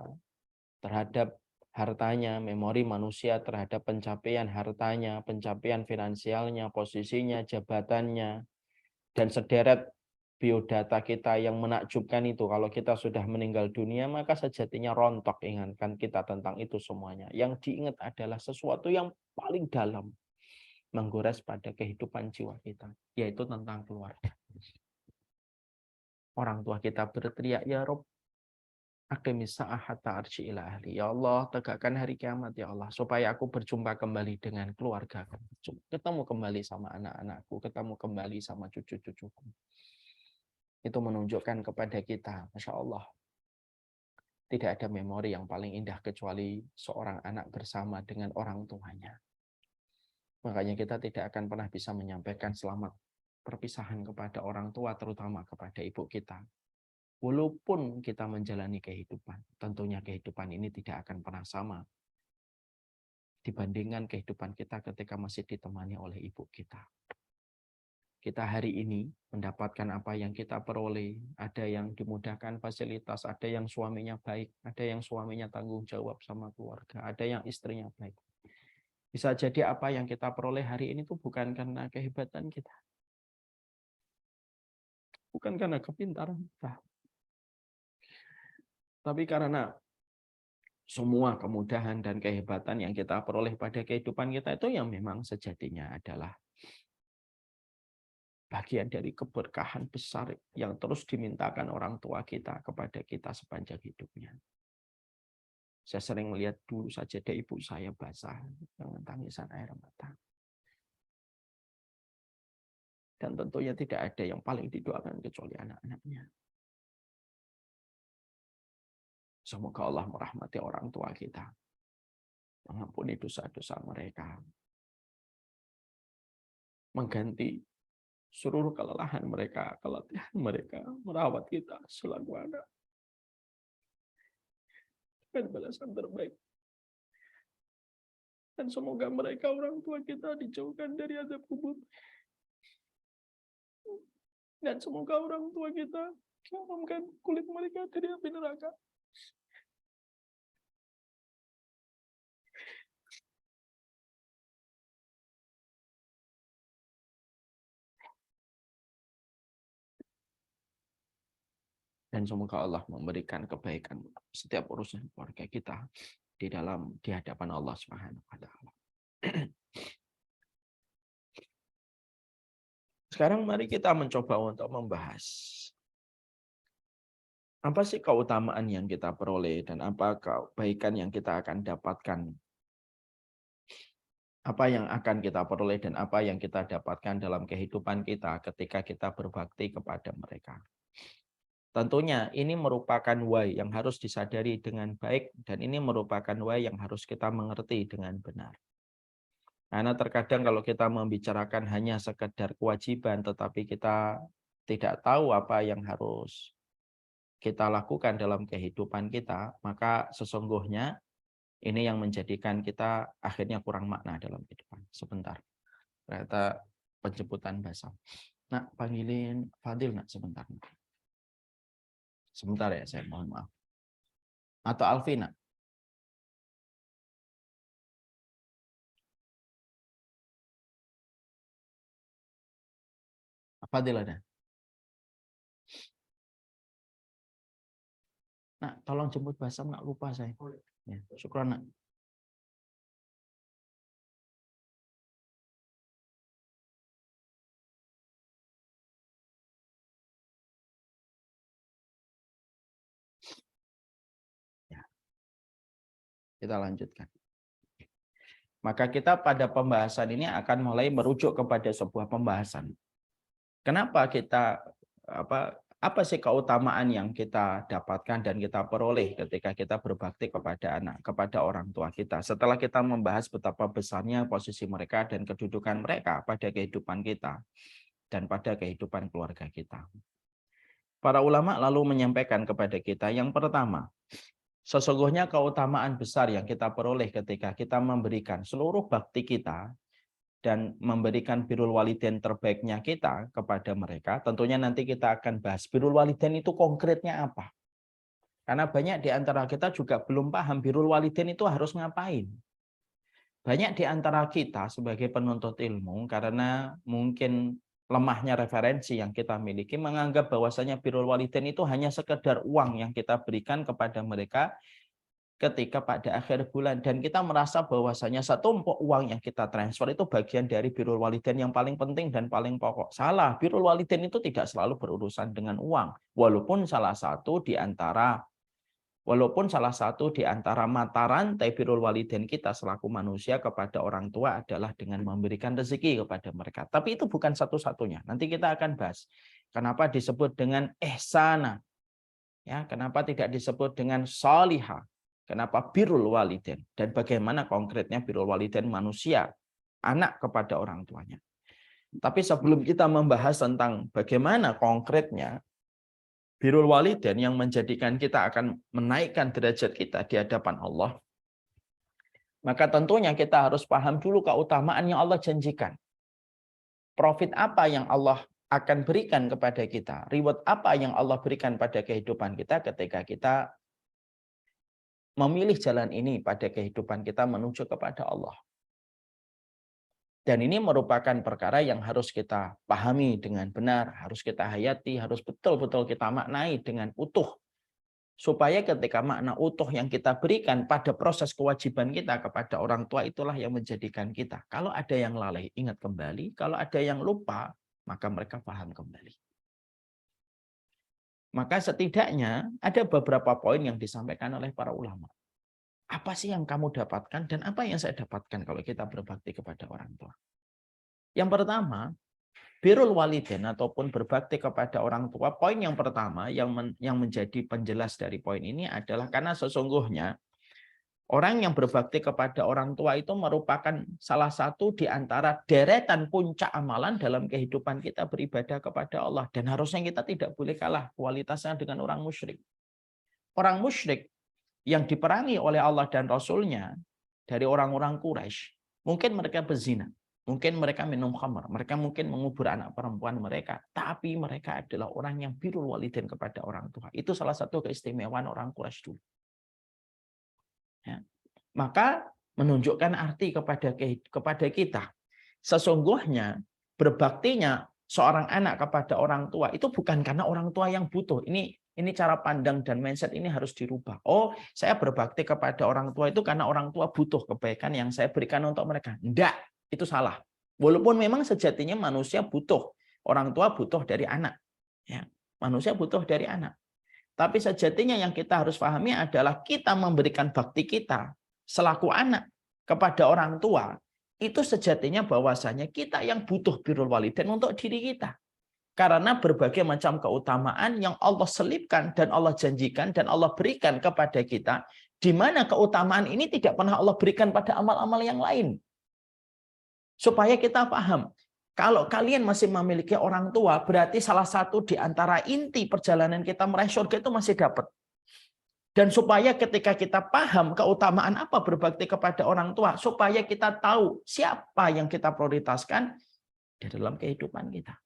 terhadap hartanya, memori manusia terhadap pencapaian hartanya, pencapaian finansialnya, posisinya, jabatannya, dan sederet biodata kita yang menakjubkan itu. Kalau kita sudah meninggal dunia, maka sejatinya rontok ingatkan kita tentang itu semuanya. Yang diingat adalah sesuatu yang paling dalam, menggores pada kehidupan jiwa kita, yaitu tentang keluarga. Orang tua kita berteriak, ya Rob, aqimis sa'ah hatta arji ila ahli. Ya Allah, tegakkan hari kiamat ya Allah, supaya aku berjumpa kembali dengan keluarga. Ketemu kembali sama anak-anakku, ketemu kembali sama cucu-cucuku. Itu menunjukkan kepada kita, Masya Allah, tidak ada memori yang paling indah kecuali seorang anak bersama dengan orang tuanya. Makanya kita tidak akan pernah bisa menyampaikan selamat perpisahan kepada orang tua, terutama kepada ibu kita. Walaupun kita menjalani kehidupan, tentunya kehidupan ini tidak akan pernah sama dibandingkan kehidupan kita ketika masih ditemani oleh ibu kita. Kita hari ini mendapatkan apa yang kita peroleh, ada yang dimudahkan fasilitas, ada yang suaminya baik, ada yang suaminya tanggung jawab sama keluarga, ada yang istrinya baik. Bisa jadi apa yang kita peroleh hari ini tuh bukan karena kehebatan kita, bukan karena kepintaran kita, tapi karena semua kemudahan dan kehebatan yang kita peroleh pada kehidupan kita itu yang memang sejatinya adalah bagian dari keberkahan besar yang terus dimintakan orang tua kita kepada kita sepanjang hidupnya. Saya sering melihat dulu saja dari ibu saya basah dengan tangisan air mata. Dan tentunya tidak ada yang paling didoakan kecuali anak-anaknya. Semoga Allah merahmati orang tua kita, mengampuni dosa-dosa mereka, mengganti seluruh kelelahan mereka, keletihan mereka, merawat kita selaku anak. Dan balasan terbaik. Dan semoga mereka, orang tua kita, dijauhkan dari azab kubur. Dan semoga orang tua kita selamatkan kulit mereka dari api neraka. Dan semoga Allah memberikan kebaikan setiap urusan keluarga kita di hadapan Allah Subhanahu wa taala. Sekarang mari kita mencoba untuk membahas apa sih keutamaan yang kita peroleh dan apa kebaikan yang kita akan dapatkan. Apa yang akan kita peroleh dan apa yang kita dapatkan dalam kehidupan kita ketika kita berbakti kepada mereka. Tentunya ini merupakan why yang harus disadari dengan baik dan ini merupakan why yang harus kita mengerti dengan benar. Karena terkadang kalau kita membicarakan hanya sekedar kewajiban tetapi kita tidak tahu apa yang harus kita lakukan dalam kehidupan kita, maka sesungguhnya ini yang menjadikan kita akhirnya kurang makna dalam kehidupan. Sebentar, ternyata penjemputan basah. Nak, panggilin Fadil nak sebentar. Sebentar ya, saya mohon maaf. Atau Alvina. Fadil ada. Nak, tolong jemput Basam, nak lupa saya. Ya, syukran nak. Ya, kita lanjutkan. Maka kita pada pembahasan ini akan mulai merujuk kepada sebuah pembahasan. Kenapa kita Apa sih keutamaan yang kita dapatkan dan kita peroleh ketika kita berbakti kepada anak, kepada orang tua kita? Setelah kita membahas betapa besarnya posisi mereka dan kedudukan mereka pada kehidupan kita dan pada kehidupan keluarga kita. Para ulama lalu menyampaikan kepada kita yang pertama, sesungguhnya keutamaan besar yang kita peroleh ketika kita memberikan seluruh bakti kita dan memberikan birrul walidain terbaiknya kita kepada mereka. Tentunya nanti kita akan bahas birrul walidain itu konkretnya apa. Karena banyak di antara kita juga belum paham birrul walidain itu harus ngapain. Banyak di antara kita sebagai penuntut ilmu, karena mungkin lemahnya referensi yang kita miliki, menganggap bahwasanya birrul walidain itu hanya sekedar uang yang kita berikan kepada mereka ketika pada akhir bulan, dan kita merasa bahwasanya setumpuk uang yang kita transfer itu bagian dari birrul walidain yang paling penting dan paling pokok. Salah, birrul walidain itu tidak selalu berurusan dengan uang. Walaupun salah satu di antara mata rantai birrul walidain kita selaku manusia kepada orang tua adalah dengan memberikan rezeki kepada mereka. Tapi itu bukan satu-satunya. Nanti kita akan bahas kenapa disebut dengan ihsana. Ya, kenapa tidak disebut dengan salihah? Kenapa birrul walidain? Dan bagaimana konkretnya birrul walidain manusia, anak kepada orang tuanya. Tapi sebelum kita membahas tentang bagaimana konkretnya birrul walidain yang menjadikan kita akan menaikkan derajat kita di hadapan Allah, maka tentunya kita harus paham dulu keutamaan yang Allah janjikan. Profit apa yang Allah akan berikan kepada kita, reward apa yang Allah berikan pada kehidupan kita ketika kita memilih jalan ini pada kehidupan kita menuju kepada Allah. Dan ini merupakan perkara yang harus kita pahami dengan benar, harus kita hayati, harus betul-betul kita maknai dengan utuh. Supaya ketika makna utuh yang kita berikan pada proses kewajiban kita kepada orang tua, itulah yang menjadikan kita. Kalau ada yang lalai, ingat kembali. Kalau ada yang lupa, maka mereka paham kembali. Maka setidaknya ada beberapa poin yang disampaikan oleh para ulama. Apa sih yang kamu dapatkan dan apa yang saya dapatkan kalau kita berbakti kepada orang tua? Yang pertama, birrul walidain ataupun berbakti kepada orang tua, poin yang pertama yang menjadi penjelas dari poin ini adalah karena sesungguhnya orang yang berbakti kepada orang tua itu merupakan salah satu di antara deretan puncak amalan dalam kehidupan kita beribadah kepada Allah. Dan harusnya kita tidak boleh kalah kualitasnya dengan orang musyrik. Orang musyrik yang diperangi oleh Allah dan Rasul-Nya dari orang-orang Quraisy, mungkin mereka berzina, mungkin mereka minum khamar, mereka mungkin mengubur anak perempuan mereka, tapi mereka adalah orang yang birrul walidain kepada orang tua. Itu salah satu keistimewaan orang Quraisy dulu. Ya. Maka menunjukkan arti kepada kita. Sesungguhnya berbaktinya seorang anak kepada orang tua itu bukan karena orang tua yang butuh. Ini cara pandang dan mindset ini harus dirubah. Oh, saya berbakti kepada orang tua itu karena orang tua butuh kebaikan yang saya berikan untuk mereka. Enggak, itu salah. Walaupun memang sejatinya manusia butuh. Orang tua butuh dari anak. Ya, manusia butuh dari anak. Tapi sejatinya yang kita harus pahami adalah kita memberikan bakti kita selaku anak kepada orang tua, itu sejatinya bahwasanya kita yang butuh birrul walidain untuk diri kita. Karena berbagai macam keutamaan yang Allah selipkan dan Allah janjikan dan Allah berikan kepada kita, di mana keutamaan ini tidak pernah Allah berikan pada amal-amal yang lain. Supaya kita paham, kalau kalian masih memiliki orang tua, berarti salah satu di antara inti perjalanan kita meraih surga itu masih dapat. Dan supaya ketika kita paham keutamaan apa berbakti kepada orang tua, supaya kita tahu siapa yang kita prioritaskan di dalam kehidupan kita.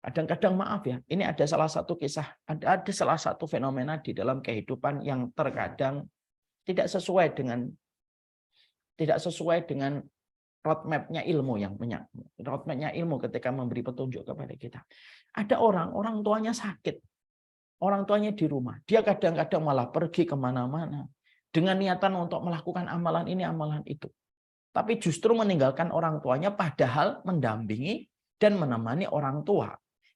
Kadang-kadang maaf ya, ini ada salah satu kisah, ada salah satu fenomena di dalam kehidupan yang terkadang tidak sesuai dengan roadmap-nya ilmu roadmap-nya ilmu ketika memberi petunjuk kepada kita. Ada orang tuanya sakit, orang tuanya di rumah, dia kadang-kadang malah pergi kemana-mana dengan niatan untuk melakukan amalan ini, amalan itu. Tapi justru meninggalkan orang tuanya padahal mendampingi dan menemani orang tua.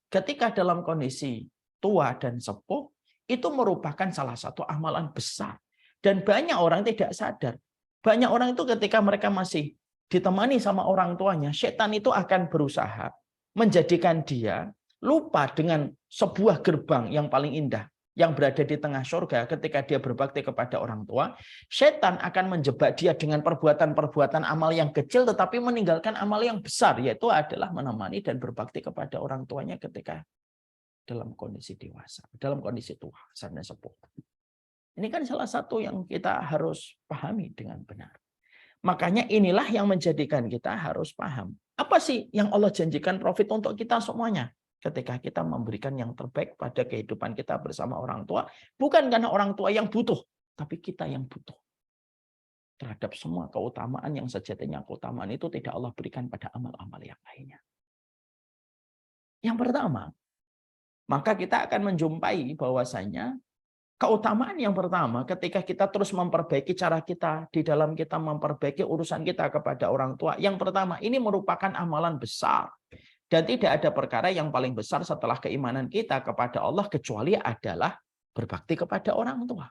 Ketika dalam kondisi tua dan sepuh, itu merupakan salah satu amalan besar. Dan banyak orang tidak sadar. Banyak orang itu ketika mereka masih ditemani sama orang tuanya, setan itu akan berusaha menjadikan dia lupa dengan sebuah gerbang yang paling indah yang berada di tengah surga. Ketika dia berbakti kepada orang tua, setan akan menjebak dia dengan perbuatan-perbuatan amal yang kecil tetapi meninggalkan amal yang besar, yaitu adalah menemani dan berbakti kepada orang tuanya ketika dalam kondisi dewasa, dalam kondisi tua dan sepuh. Ini kan salah satu yang kita harus pahami dengan benar. Makanya inilah yang menjadikan kita harus paham. Apa sih yang Allah janjikan profit untuk kita semuanya? Ketika kita memberikan yang terbaik pada kehidupan kita bersama orang tua, bukan karena orang tua yang butuh, tapi kita yang butuh. Terhadap semua keutamaan yang sejatinya keutamaan itu tidak Allah berikan pada amal-amal yang lainnya. Yang pertama, maka kita akan menjumpai bahwasanya keutamaan yang pertama ketika kita terus memperbaiki cara kita di dalam kita memperbaiki urusan kita kepada orang tua. Yang pertama, ini merupakan amalan besar. Dan tidak ada perkara yang paling besar setelah keimanan kita kepada Allah kecuali adalah berbakti kepada orang tua.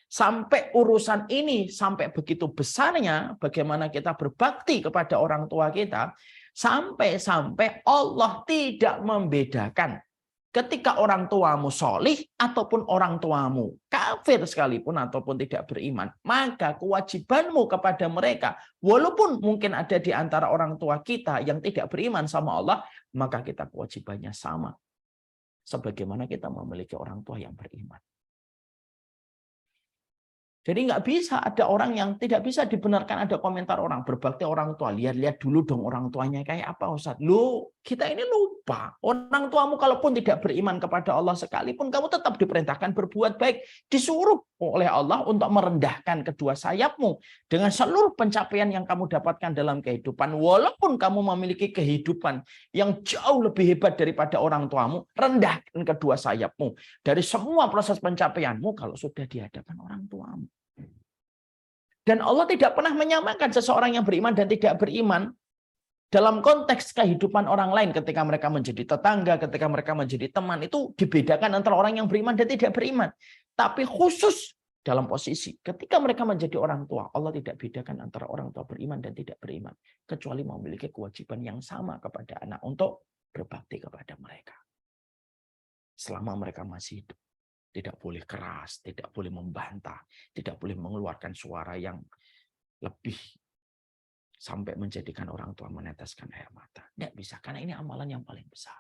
Sampai urusan ini sampai begitu besarnya bagaimana kita berbakti kepada orang tua kita, sampai-sampai Allah tidak membedakan ketika orang tuamu solih ataupun orang tuamu kafir sekalipun ataupun tidak beriman, maka kewajibanmu kepada mereka, walaupun mungkin ada di antara orang tua kita yang tidak beriman sama Allah, maka kita kewajibannya sama. Sebagaimana kita memiliki orang tua yang beriman. Jadi nggak bisa ada orang yang tidak bisa dibenarkan ada komentar orang berbakti orang tua. Lihat-lihat dulu dong orang tuanya kayak apa Ustaz. Loh, kita ini lupa. Orang tuamu kalaupun tidak beriman kepada Allah sekalipun, kamu tetap diperintahkan berbuat baik. Disuruh oleh Allah untuk merendahkan kedua sayapmu dengan seluruh pencapaian yang kamu dapatkan dalam kehidupan. Walaupun kamu memiliki kehidupan yang jauh lebih hebat daripada orang tuamu, rendahkan kedua sayapmu. Dari semua proses pencapaianmu kalau sudah di hadapan orang tuamu. Dan Allah tidak pernah menyamakan seseorang yang beriman dan tidak beriman dalam konteks kehidupan orang lain. Ketika mereka menjadi tetangga, ketika mereka menjadi teman, itu dibedakan antara orang yang beriman dan tidak beriman. Tapi khusus dalam posisi ketika mereka menjadi orang tua, Allah tidak bedakan antara orang tua beriman dan tidak beriman, kecuali memiliki kewajiban yang sama kepada anak untuk berbakti kepada mereka selama mereka masih hidup. Tidak boleh keras, tidak boleh membantah, tidak boleh mengeluarkan suara yang lebih sampai menjadikan orang tua meneteskan air mata. Tidak bisa, karena ini amalan yang paling besar.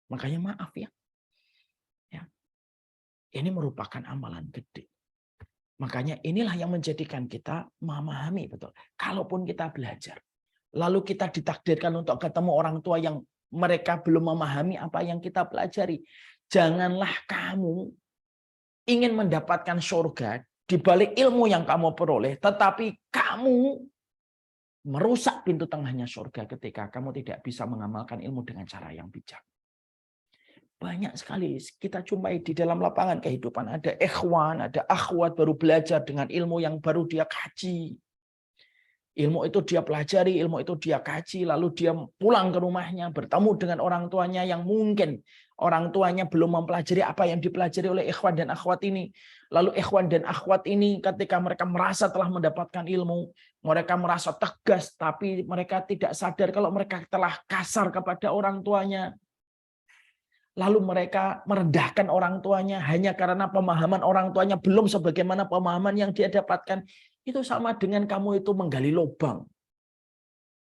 Makanya maaf ya. Ini merupakan amalan gede. Makanya inilah yang menjadikan kita memahami betul. Kalaupun kita belajar, lalu kita ditakdirkan untuk ketemu orang tua yang mereka belum memahami apa yang kita pelajari. Janganlah kamu ingin mendapatkan surga di balik ilmu yang kamu peroleh, tetapi kamu merusak pintu tengahnya surga ketika kamu tidak bisa mengamalkan ilmu dengan cara yang bijak. Banyak sekali kita jumpai di dalam lapangan kehidupan. Ada ikhwan, ada akhwat baru belajar dengan ilmu yang baru dia kaji. Ilmu itu dia pelajari, ilmu itu dia kaji, lalu dia pulang ke rumahnya, bertemu dengan orang tuanya yang mungkin orang tuanya belum mempelajari apa yang dipelajari oleh ikhwan dan akhwat ini. Lalu ikhwan dan akhwat ini ketika mereka merasa telah mendapatkan ilmu, mereka merasa tegas, tapi mereka tidak sadar kalau mereka telah kasar kepada orang tuanya. Lalu mereka merendahkan orang tuanya hanya karena pemahaman orang tuanya belum sebagaimana pemahaman yang dia dapatkan. Itu sama dengan kamu itu menggali lubang.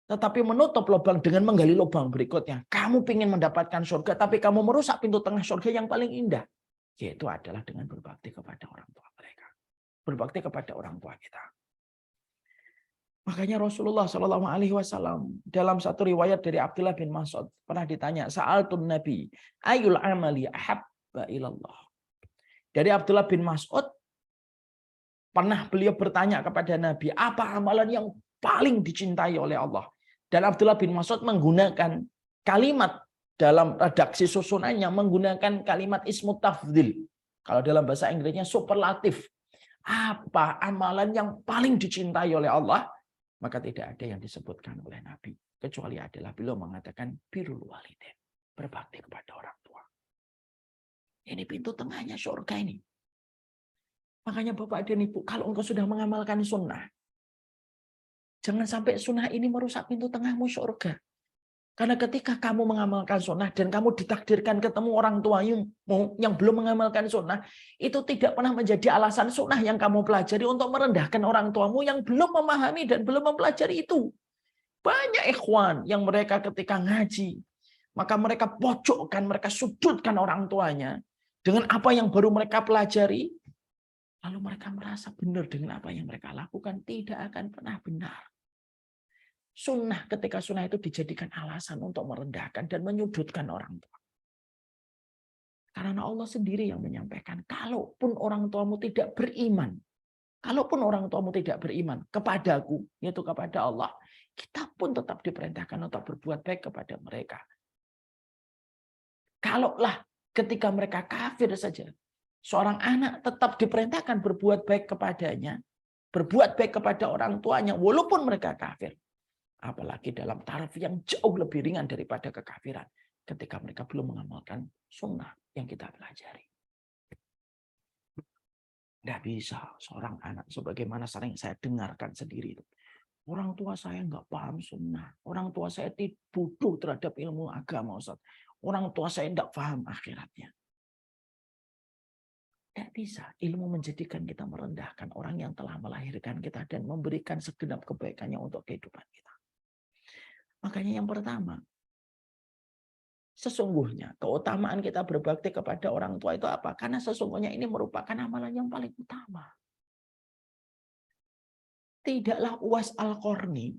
Tetapi menutup lubang dengan menggali lubang berikutnya. Kamu ingin mendapatkan surga, tapi kamu merusak pintu tengah surga yang paling indah. Yaitu adalah dengan berbakti kepada orang tua mereka. Berbakti kepada orang tua kita. Makanya Rasulullah SAW dalam satu riwayat dari Abdullah bin Mas'ud pernah ditanya, Sa'altun Nabi, ayul amali ahabba ilallah. Dari Abdullah bin Mas'ud, pernah beliau bertanya kepada Nabi, apa amalan yang paling dicintai oleh Allah? Dan Abdullah bin Mas'ud menggunakan kalimat dalam redaksi susunannya, menggunakan kalimat ismu tafdhil. Kalau dalam bahasa Inggrisnya superlatif. Apa amalan yang paling dicintai oleh Allah? Maka tidak ada yang disebutkan oleh Nabi. Kecuali adalah beliau mengatakan birrul walidain. Berbakti kepada orang tua. Ini pintu tengahnya surga ini. Makanya Bapak dan Ibu, kalau engkau sudah mengamalkan sunnah, jangan sampai sunnah ini merusak pintu tengahmu surga. Karena ketika kamu mengamalkan sunnah dan kamu ditakdirkan ketemu orang tua yang belum mengamalkan sunnah, itu tidak pernah menjadi alasan sunnah yang kamu pelajari untuk merendahkan orang tuamu yang belum memahami dan belum mempelajari itu. Banyak ikhwan yang mereka ketika ngaji, maka mereka pojokkan, mereka sudutkan orang tuanya dengan apa yang baru mereka pelajari, lalu mereka merasa benar dengan apa yang mereka lakukan. Tidak akan pernah benar. Sunnah, ketika sunnah itu dijadikan alasan untuk merendahkan dan menyudutkan orang tua. Karena Allah sendiri yang menyampaikan, kalaupun orang tuamu tidak beriman, kepadaku, yaitu kepada Allah, kita pun tetap diperintahkan untuk berbuat baik kepada mereka. Kalaulah ketika mereka kafir saja, seorang anak tetap diperintahkan berbuat baik kepadanya, berbuat baik kepada orang tuanya, walaupun mereka kafir. Apalagi dalam taraf yang jauh lebih ringan daripada kekafiran, ketika mereka belum mengamalkan sunnah yang kita pelajari. Tidak bisa seorang anak, sebagaimana sering saya dengarkan sendiri, orang tua saya nggak paham sunnah, orang tua saya bodoh terhadap ilmu agama, Ustaz. Orang tua saya tidak paham akhiratnya. Tidak bisa. Ilmu menjadikan kita merendahkan orang yang telah melahirkan kita dan memberikan segenap kebaikannya untuk kehidupan kita. Makanya yang pertama, sesungguhnya keutamaan kita berbakti kepada orang tua itu apa? Karena sesungguhnya ini merupakan amalan yang paling utama. Tidaklah Uwais Al-Qarni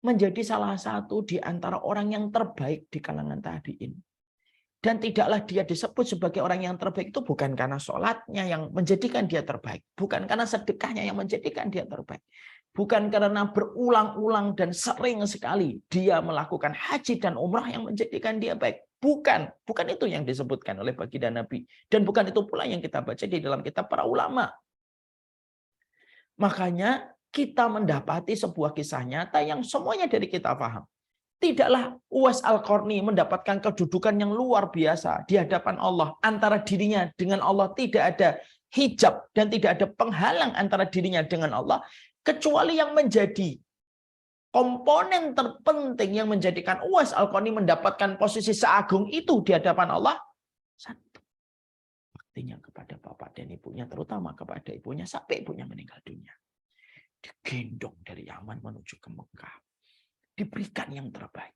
menjadi salah satu di antara orang yang terbaik di kalangan tabi'in. Dan tidaklah dia disebut sebagai orang yang terbaik itu bukan karena sholatnya yang menjadikan dia terbaik. Bukan karena sedekahnya yang menjadikan dia terbaik. Bukan karena berulang-ulang dan sering sekali dia melakukan haji dan umrah yang menjadikan dia baik. Bukan itu yang disebutkan oleh baginda Nabi. Dan bukan itu pula yang kita baca di dalam kitab para ulama. Makanya kita mendapati sebuah kisah nyata yang semuanya dari kita paham. Tidaklah Uwais Al-Qarni mendapatkan kedudukan yang luar biasa di hadapan Allah. Antara dirinya dengan Allah tidak ada hijab dan tidak ada penghalang antara dirinya dengan Allah. Kecuali yang menjadi komponen terpenting yang menjadikan Uwais Al-Qarni mendapatkan posisi seagung itu di hadapan Allah. Satu, baktinya kepada bapak dan ibunya, terutama kepada ibunya sampai ibunya meninggal dunia. Digendong dari Yaman menuju ke Mekah. Diberikan yang terbaik.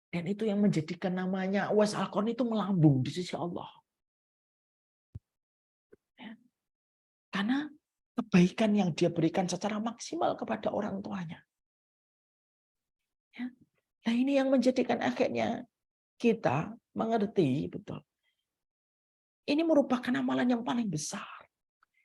Dan itu yang menjadikan namanya Uwais Al-Qarni itu melambung di sisi Allah. Ya. Karena kebaikan yang dia berikan secara maksimal kepada orang tuanya. Ya. Nah ini yang menjadikan akhirnya kita mengerti betul. Ini merupakan amalan yang paling besar.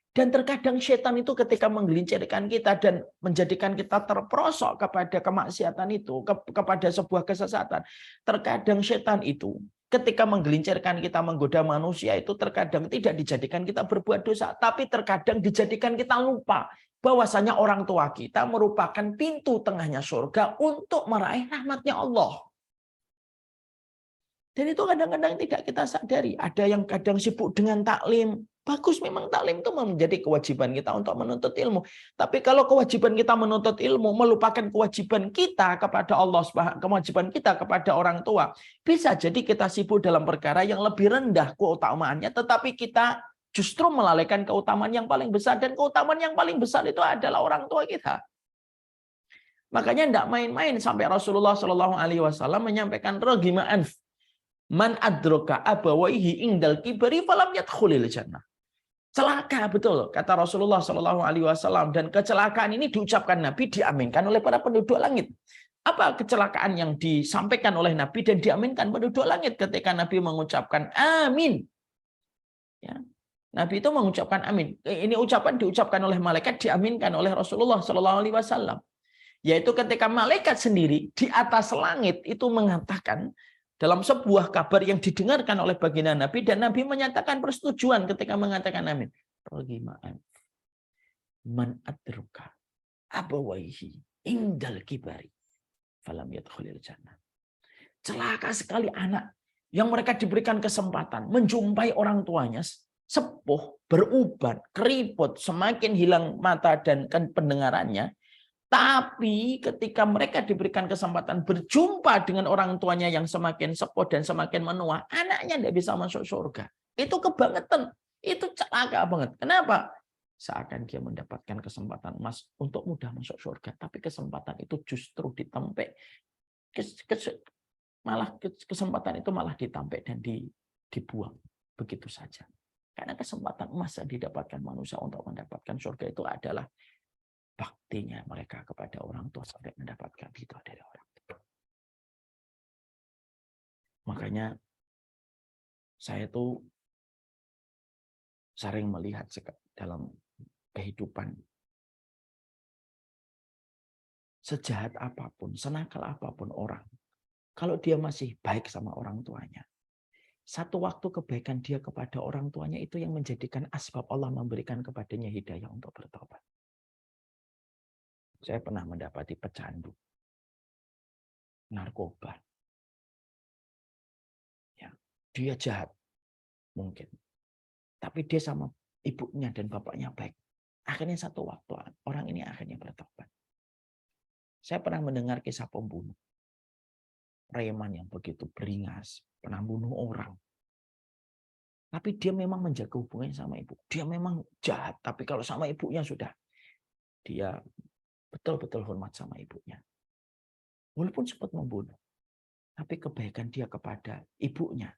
Dan terkadang setan itu ketika menggelincirkan kita dan menjadikan kita terperosok kepada kemaksiatan itu, kepada sebuah kesesatan. Terkadang setan itu ketika menggelincirkan kita menggoda manusia itu terkadang tidak dijadikan kita berbuat dosa. Tapi terkadang dijadikan kita lupa bahwasanya orang tua kita merupakan pintu tengahnya surga untuk meraih rahmatnya Allah. Dan itu kadang-kadang tidak kita sadari. Ada yang kadang sibuk dengan taklim. Bagus, memang taklim itu menjadi kewajiban kita untuk menuntut ilmu. Tapi kalau kewajiban kita menuntut ilmu melupakan kewajiban kita kepada Allah, kewajiban kita kepada orang tua, bisa jadi kita sibuk dalam perkara yang lebih rendah keutamaannya, tetapi kita justru melalaikan keutamaan yang paling besar. Dan keutamaan yang paling besar itu adalah orang tua kita. Makanya tidak main-main sampai Rasulullah SAW menyampaikan ragima anf man adroka abawaihi indal kibari falam yadkhulil jannah. Celaka betul kata Rasulullah SAW, dan kecelakaan ini diucapkan Nabi, diaminkan oleh para penduduk langit. Apa kecelakaan yang disampaikan oleh Nabi dan diaminkan penduduk langit ketika Nabi mengucapkan amin? Ya. Nabi itu mengucapkan amin. Ini ucapan diucapkan oleh malaikat, diaminkan oleh Rasulullah SAW. Yaitu ketika malaikat sendiri di atas langit itu mengatakan dalam sebuah kabar yang didengarkan oleh baginda Nabi, dan Nabi menyatakan persetujuan ketika mengatakan amin. Ragima'an man adruka abawaihi indal kibari falam yadkhulil jannah. Celaka sekali anak yang mereka diberikan kesempatan menjumpai orang tuanya sepuh, beruban, keriput, semakin hilang mata dan pendengarannya, Tapi ketika mereka diberikan kesempatan berjumpa dengan orang tuanya yang semakin sepuh dan semakin menua, anaknya tidak bisa masuk surga. Itu kebangetan. Itu celaka banget. Kenapa? Seakan dia mendapatkan kesempatan emas untuk mudah masuk surga. Tapi kesempatan itu justru ditempek. Malah kesempatan itu malah ditampek dan dibuang. Begitu saja. Karena kesempatan emas yang didapatkan manusia untuk mendapatkan surga itu adalah baktinya mereka kepada orang tua sampai mendapatkan itu dari orang tua. Makanya saya tuh sering melihat dalam kehidupan, sejahat apapun, senakal apapun orang, kalau dia masih baik sama orang tuanya, satu waktu kebaikan dia kepada orang tuanya itu yang menjadikan asbab Allah memberikan kepadanya hidayah untuk bertobat. Saya pernah mendapati pecandu, narkoba. Ya, dia jahat mungkin. Tapi dia sama ibunya dan bapaknya baik. Akhirnya satu waktu orang ini akhirnya bertobat. Saya pernah mendengar kisah pembunuh. Preman yang begitu beringas, pernah bunuh orang. Tapi dia memang menjaga hubungannya sama ibu. Dia memang jahat, tapi kalau sama ibunya sudah. Dia betul-betul hormat sama ibunya. Walaupun sempat membunuh. Tapi kebaikan dia kepada ibunya.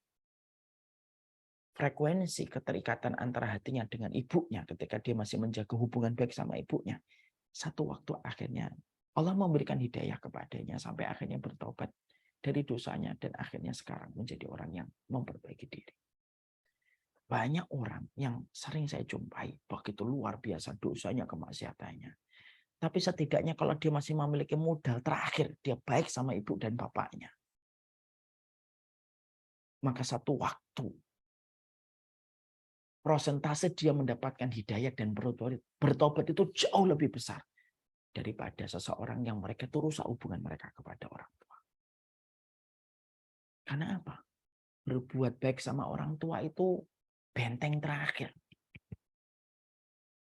Frekuensi keterikatan antara hatinya dengan ibunya ketika dia masih menjaga hubungan baik sama ibunya. Satu waktu akhirnya Allah memberikan hidayah kepadanya sampai akhirnya bertobat dari dosanya dan akhirnya sekarang menjadi orang yang memperbaiki diri. Banyak orang yang sering saya jumpai begitu luar biasa dosanya, kemaksiatannya. Tapi setidaknya kalau dia masih memiliki modal terakhir, dia baik sama ibu dan bapaknya. Maka satu waktu prosentase dia mendapatkan hidayah dan bertobat itu jauh lebih besar daripada seseorang yang mereka itu rusak hubungan mereka kepada orang tua. Karena apa? Berbuat baik sama orang tua itu benteng terakhir.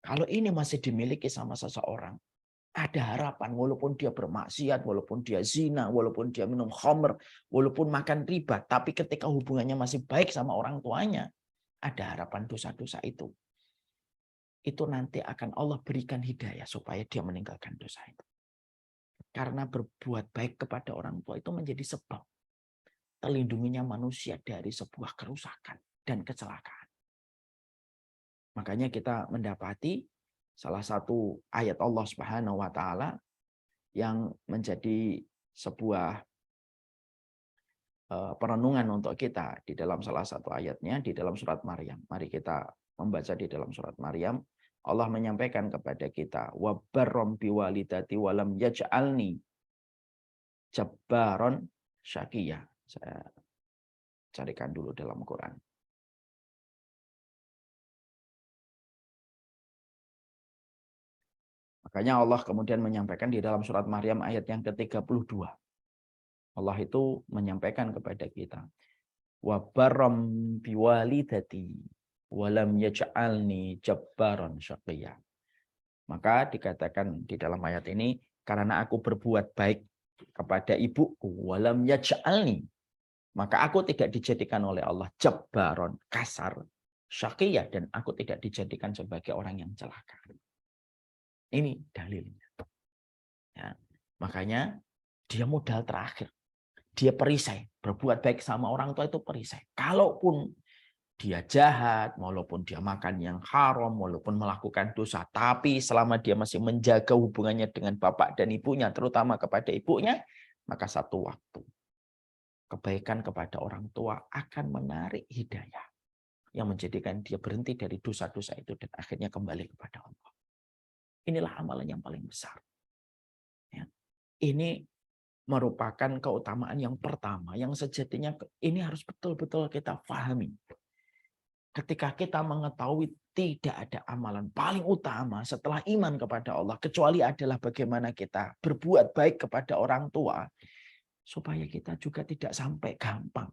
Kalau ini masih dimiliki sama seseorang, ada harapan walaupun dia bermaksiat, walaupun dia zina, walaupun dia minum khamr, walaupun makan riba, tapi ketika hubungannya masih baik sama orang tuanya, ada harapan dosa-dosa itu. Itu nanti akan Allah berikan hidayah supaya dia meninggalkan dosa itu. Karena berbuat baik kepada orang tua itu menjadi sebab terlindunginya manusia dari sebuah kerusakan dan kecelakaan. Makanya kita mendapati salah satu ayat Allah Subhanahu wa taala yang menjadi sebuah perenungan untuk kita di dalam salah satu ayatnya di dalam surat Maryam. Mari kita membaca di dalam surat Maryam. Allah menyampaikan kepada kita, wa barram biwalidati walam yaj'alni jabbaron syaqiyya. Saya carikan dulu dalam Quran. Makanya Allah kemudian menyampaikan di dalam surat Maryam ayat yang ke-32. Allah itu menyampaikan kepada kita, wa barram biwalidati walam yaj'alni jabbaron syaqiyya. Maka dikatakan di dalam ayat ini, karena aku berbuat baik kepada ibuku walam yaj'alni, maka aku tidak dijadikan oleh Allah jabbaron, kasar, syaqiyya, dan aku tidak dijadikan sebagai orang yang celaka. Ini dalilnya. Ya, makanya dia modal terakhir. Dia perisai. Berbuat baik sama orang tua itu perisai. Kalaupun dia jahat, walaupun dia makan yang haram, walaupun melakukan dosa, tapi selama dia masih menjaga hubungannya dengan bapak dan ibunya, terutama kepada ibunya, maka satu waktu kebaikan kepada orang tua akan menarik hidayah yang menjadikan dia berhenti dari dosa-dosa itu dan akhirnya kembali kepada Allah. Inilah amalan yang paling besar. Ya. Ini merupakan keutamaan yang pertama, yang sejatinya ini harus betul-betul kita pahami. Ketika kita mengetahui tidak ada amalan paling utama setelah iman kepada Allah, kecuali adalah bagaimana kita berbuat baik kepada orang tua, supaya kita juga tidak sampai gampang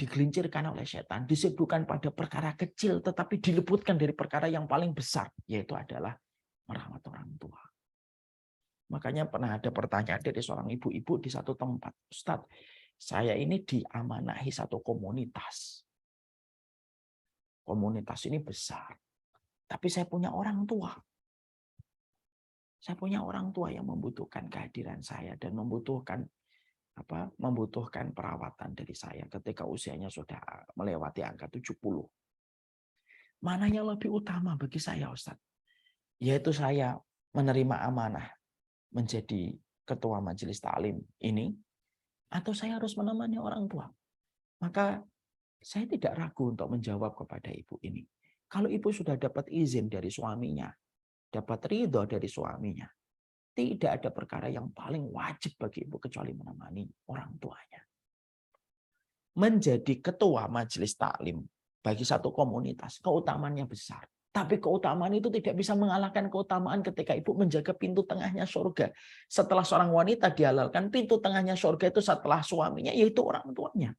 digelincirkan oleh setan, disibukkan pada perkara kecil, tetapi diluputkan dari perkara yang paling besar, yaitu adalah merawat orang tua. Makanya pernah ada pertanyaan dari seorang ibu-ibu di satu tempat. Ustadz, saya ini diamanahi satu komunitas. Komunitas ini besar. Tapi saya punya orang tua. Saya punya orang tua yang membutuhkan kehadiran saya dan membutuhkan perawatan dari saya ketika usianya sudah melewati angka 70. Mana yang lebih utama bagi saya, Ustadz? Yaitu saya menerima amanah menjadi ketua majelis taklim ini, atau saya harus menemani orang tua. Maka saya tidak ragu untuk menjawab kepada ibu ini. Kalau ibu sudah dapat izin dari suaminya, dapat ridho dari suaminya, tidak ada perkara yang paling wajib bagi ibu kecuali menemani orang tuanya. Menjadi ketua majelis taklim bagi satu komunitas, keutamaannya besar. Tapi keutamaan itu tidak bisa mengalahkan keutamaan ketika ibu menjaga pintu tengahnya surga. Setelah seorang wanita dihalalkan, pintu tengahnya surga itu setelah suaminya, yaitu orang tuanya.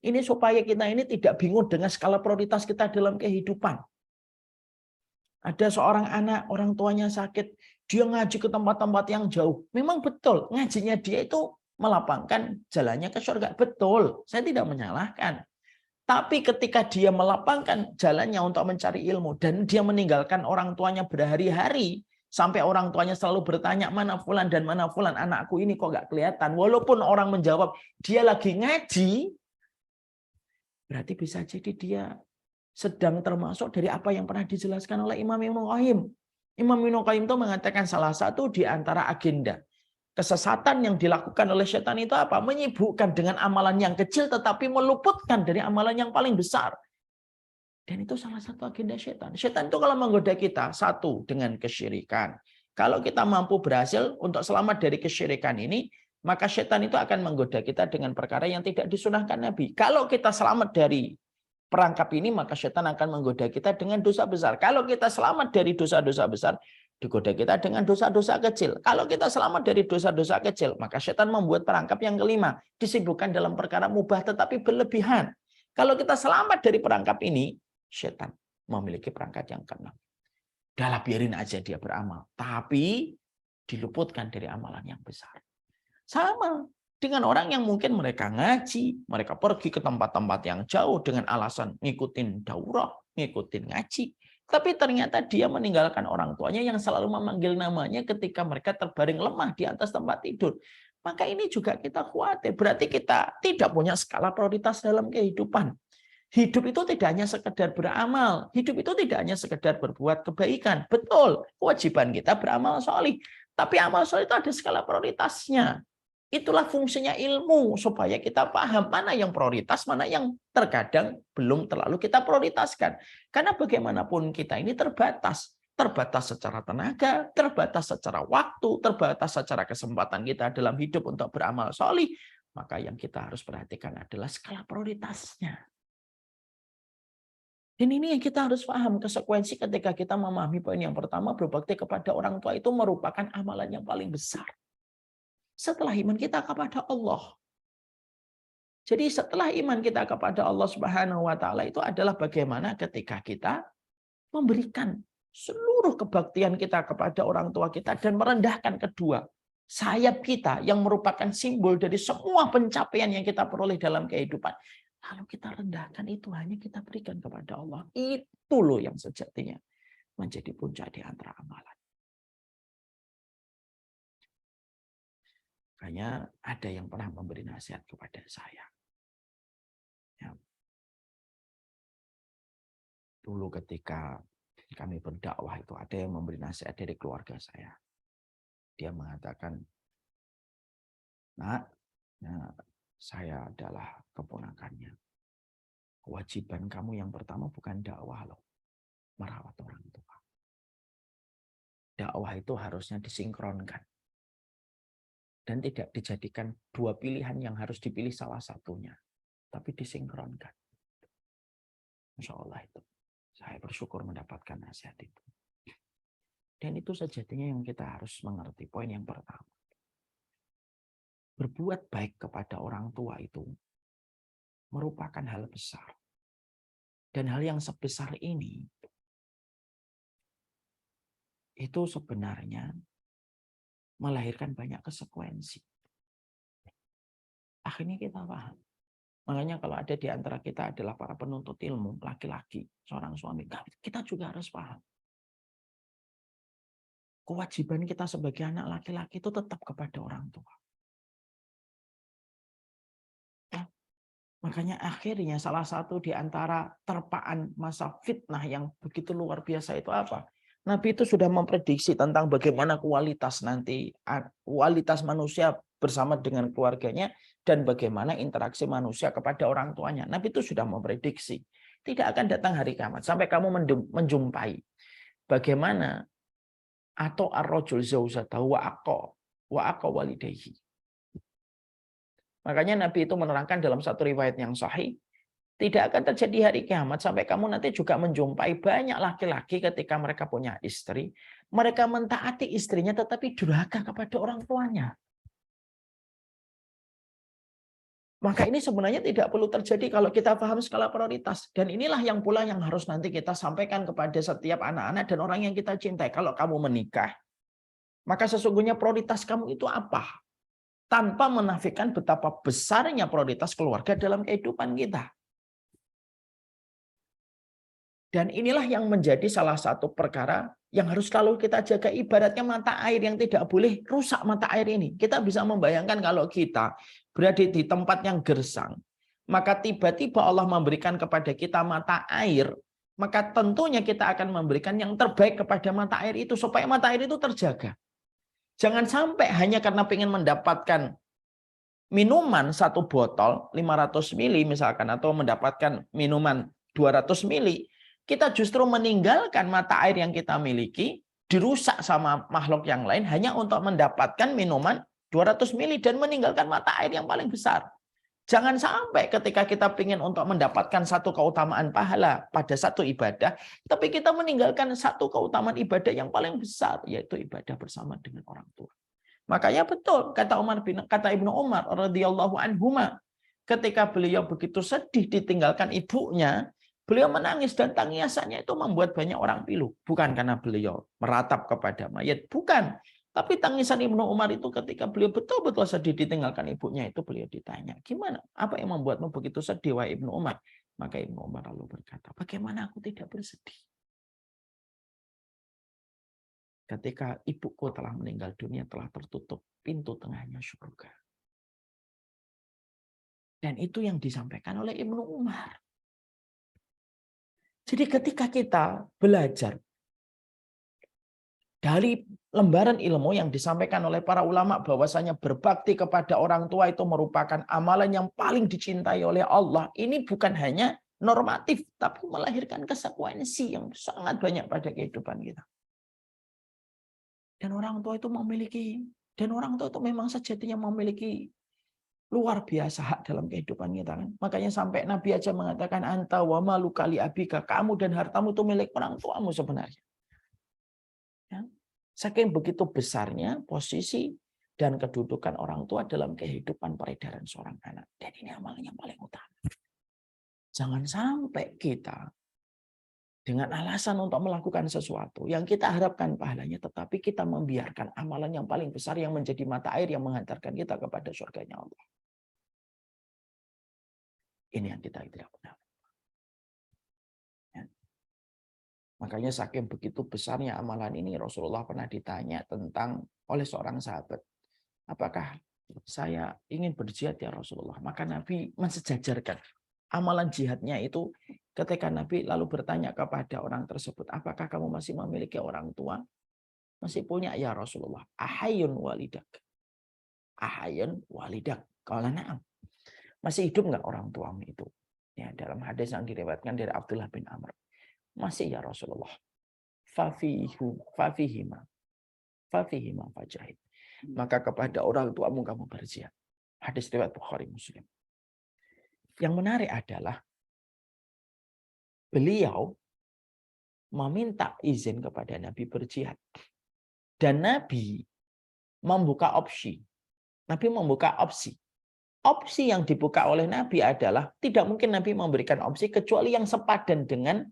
Ini supaya kita ini tidak bingung dengan skala prioritas kita dalam kehidupan. Ada seorang anak, orang tuanya sakit, dia ngaji ke tempat-tempat yang jauh. Memang betul, ngajinya dia itu melapangkan jalannya ke surga. Betul, saya tidak menyalahkan. Tapi ketika dia melapangkan jalannya untuk mencari ilmu dan dia meninggalkan orang tuanya berhari-hari, sampai orang tuanya selalu bertanya, mana fulan dan mana fulan, anakku ini kok gak kelihatan. Walaupun orang menjawab, dia lagi ngaji, berarti bisa jadi dia sedang termasuk dari apa yang pernah dijelaskan oleh Imam Ibnu Qayyim. Imam Ibnu Qayyim itu mengatakan salah satu di antara agenda kesesatan yang dilakukan oleh setan itu apa? Menyibukkan dengan amalan yang kecil tetapi meluputkan dari amalan yang paling besar. Dan itu salah satu agenda setan. Setan itu kalau menggoda kita, satu dengan kesyirikan. Kalau kita mampu berhasil untuk selamat dari kesyirikan ini, maka setan itu akan menggoda kita dengan perkara yang tidak disunahkan Nabi. Kalau kita selamat dari perangkap ini, maka setan akan menggoda kita dengan dosa besar. Kalau kita selamat dari dosa-dosa besar, digoda kita dengan dosa-dosa kecil. Kalau kita selamat dari dosa-dosa kecil, maka setan membuat perangkap yang kelima, disibukkan dalam perkara mubah tetapi berlebihan. Kalau kita selamat dari perangkap ini, setan memiliki perangkat yang keenam. Dahlah, biarin aja dia beramal, tapi diluputkan dari amalan yang besar. Sama dengan orang yang mungkin mereka ngaji, mereka pergi ke tempat-tempat yang jauh dengan alasan ngikutin daurah, ngikutin ngaji. Tapi ternyata dia meninggalkan orang tuanya yang selalu memanggil namanya ketika mereka terbaring lemah di atas tempat tidur. Maka ini juga kita khawatir. Berarti kita tidak punya skala prioritas dalam kehidupan. Hidup itu tidak hanya sekedar beramal. Hidup itu tidak hanya sekedar berbuat kebaikan. Betul, kewajiban kita beramal solih. Tapi amal solih itu ada skala prioritasnya. Itulah fungsinya ilmu, supaya kita paham mana yang prioritas, mana yang terkadang belum terlalu kita prioritaskan. Karena bagaimanapun kita ini terbatas. Terbatas secara tenaga, terbatas secara waktu, terbatas secara kesempatan kita dalam hidup untuk beramal solih. Maka yang kita harus perhatikan adalah skala prioritasnya. Dan ini yang kita harus paham, konsekuensi ketika kita memahami poin yang pertama, berbakti kepada orang tua itu merupakan amalan yang paling besar. Setelah iman kita kepada Allah. Jadi setelah iman kita kepada Allah Subhanahu wa taala itu adalah bagaimana ketika kita memberikan seluruh kebaktian kita kepada orang tua kita dan merendahkan kedua sayap kita yang merupakan simbol dari semua pencapaian yang kita peroleh dalam kehidupan. Lalu kita rendahkan itu hanya kita berikan kepada Allah. Itu loh yang sejatinya menjadi puncak di antara amalan. Makanya ada yang pernah memberi nasihat kepada saya. Ya. Dulu ketika kami berdakwah itu ada yang memberi nasihat dari keluarga saya. Dia mengatakan, "Nak, saya adalah keponakannya. Kewajiban kamu yang pertama bukan dakwah loh, merawat orang tua. Dakwah itu harusnya disinkronkan. Dan tidak dijadikan dua pilihan yang harus dipilih salah satunya. Tapi disinkronkan." Masya Allah itu. Saya bersyukur mendapatkan nasihat itu. Dan itu sejatinya yang kita harus mengerti. Poin yang pertama. Berbuat baik kepada orang tua itu merupakan hal besar. Dan hal yang sebesar ini, itu sebenarnya melahirkan banyak konsekuensi. Akhirnya kita paham. Makanya kalau ada di antara kita adalah para penuntut ilmu, laki-laki, seorang suami, kita juga harus paham. Kewajiban kita sebagai anak laki-laki itu tetap kepada orang tua. Makanya akhirnya salah satu di antara terpaan masa fitnah yang begitu luar biasa itu apa? Nabi itu sudah memprediksi tentang bagaimana kualitas manusia bersama dengan keluarganya dan bagaimana interaksi manusia kepada orang tuanya. Nabi itu sudah memprediksi. Tidak akan datang hari kiamat sampai kamu menjumpai bagaimana atau ar-rajul zaujatahu wa aqa walidayhi. Makanya Nabi itu menerangkan dalam satu riwayat yang sahih, tidak akan terjadi hari kiamat sampai kamu nanti juga menjumpai banyak laki-laki ketika mereka punya istri, mereka mentaati istrinya tetapi durhaka kepada orang tuanya. Maka ini sebenarnya tidak perlu terjadi kalau kita paham skala prioritas. Dan inilah yang pula yang harus nanti kita sampaikan kepada setiap anak-anak dan orang yang kita cintai. Kalau kamu menikah, maka sesungguhnya prioritas kamu itu apa? Tanpa menafikan betapa besarnya prioritas keluarga dalam kehidupan kita. Dan inilah yang menjadi salah satu perkara yang harus selalu kita jaga. Ibaratnya mata air yang tidak boleh rusak mata air ini. Kita bisa membayangkan kalau kita berada di tempat yang gersang, maka tiba-tiba Allah memberikan kepada kita mata air, maka tentunya kita akan memberikan yang terbaik kepada mata air itu supaya mata air itu terjaga. Jangan sampai hanya karena ingin mendapatkan minuman satu botol 500 mili misalkan atau mendapatkan minuman 200 mili, kita justru meninggalkan mata air yang kita miliki, dirusak sama makhluk yang lain hanya untuk mendapatkan minuman 200 mili dan meninggalkan mata air yang paling besar. Jangan sampai ketika kita ingin untuk mendapatkan satu keutamaan pahala pada satu ibadah, tapi kita meninggalkan satu keutamaan ibadah yang paling besar, yaitu ibadah bersama dengan orang tua. Makanya betul kata Ibnu Umar radhiyallahu anhuma, ketika beliau begitu sedih ditinggalkan ibunya, beliau menangis dan tangisannya itu membuat banyak orang pilu. Bukan karena beliau meratap kepada mayat, bukan. Tapi tangisan Ibnu Umar itu ketika beliau betul-betul sedih ditinggalkan ibunya itu beliau ditanya, gimana? Apa yang membuatmu begitu sedih, wahai Ibnu Umar? Maka Ibnu Umar lalu berkata, bagaimana aku tidak bersedih? Ketika ibuku telah meninggal dunia, telah tertutup pintu tengahnya surga. Dan itu yang disampaikan oleh Ibnu Umar. Jadi ketika kita belajar dari lembaran ilmu yang disampaikan oleh para ulama bahwasanya berbakti kepada orang tua itu merupakan amalan yang paling dicintai oleh Allah. Ini bukan hanya normatif, tapi melahirkan konsekuensi yang sangat banyak pada kehidupan kita. Dan orang tua itu memang sejatinya memiliki luar biasa hak dalam kehidupan kita. Kan? Makanya sampai Nabi aja mengatakan, anta wa maluka li abika, kamu dan hartamu itu milik orang tuamu sebenarnya. Ya. Saking begitu besarnya posisi dan kedudukan orang tua dalam kehidupan peredaran seorang anak. Dan ini amalan yang paling utama. Jangan sampai kita dengan alasan untuk melakukan sesuatu yang kita harapkan pahalanya, tetapi kita membiarkan amalan yang paling besar yang menjadi mata air yang menghantarkan kita kepada surganya Allah. Ini yang kita tidak benar. Ya. Makanya saking begitu besarnya amalan ini, Rasulullah pernah ditanya tentang oleh seorang sahabat, apakah saya ingin berjihad ya Rasulullah? Maka Nabi mensejajarkan amalan jihadnya itu ketika Nabi lalu bertanya kepada orang tersebut, apakah kamu masih memiliki orang tua? Masih punya ya Rasulullah. Ahayun walidak. Ahayun walidak. Qala na'am. Masih hidup enggak orang tuamu itu? Ya, dalam hadis yang diriwayatkan dari Abdullah bin Amr. Masih ya Rasulullah. Fafihima fajahid. Maka kepada orang tuamu kamu berjihad. Hadis riwayat Bukhari Muslim. Yang menarik adalah beliau meminta izin kepada Nabi berjihad. Dan Nabi membuka opsi. Nabi membuka opsi. Opsi yang dibuka oleh Nabi adalah tidak mungkin Nabi memberikan opsi kecuali yang sepadan dengan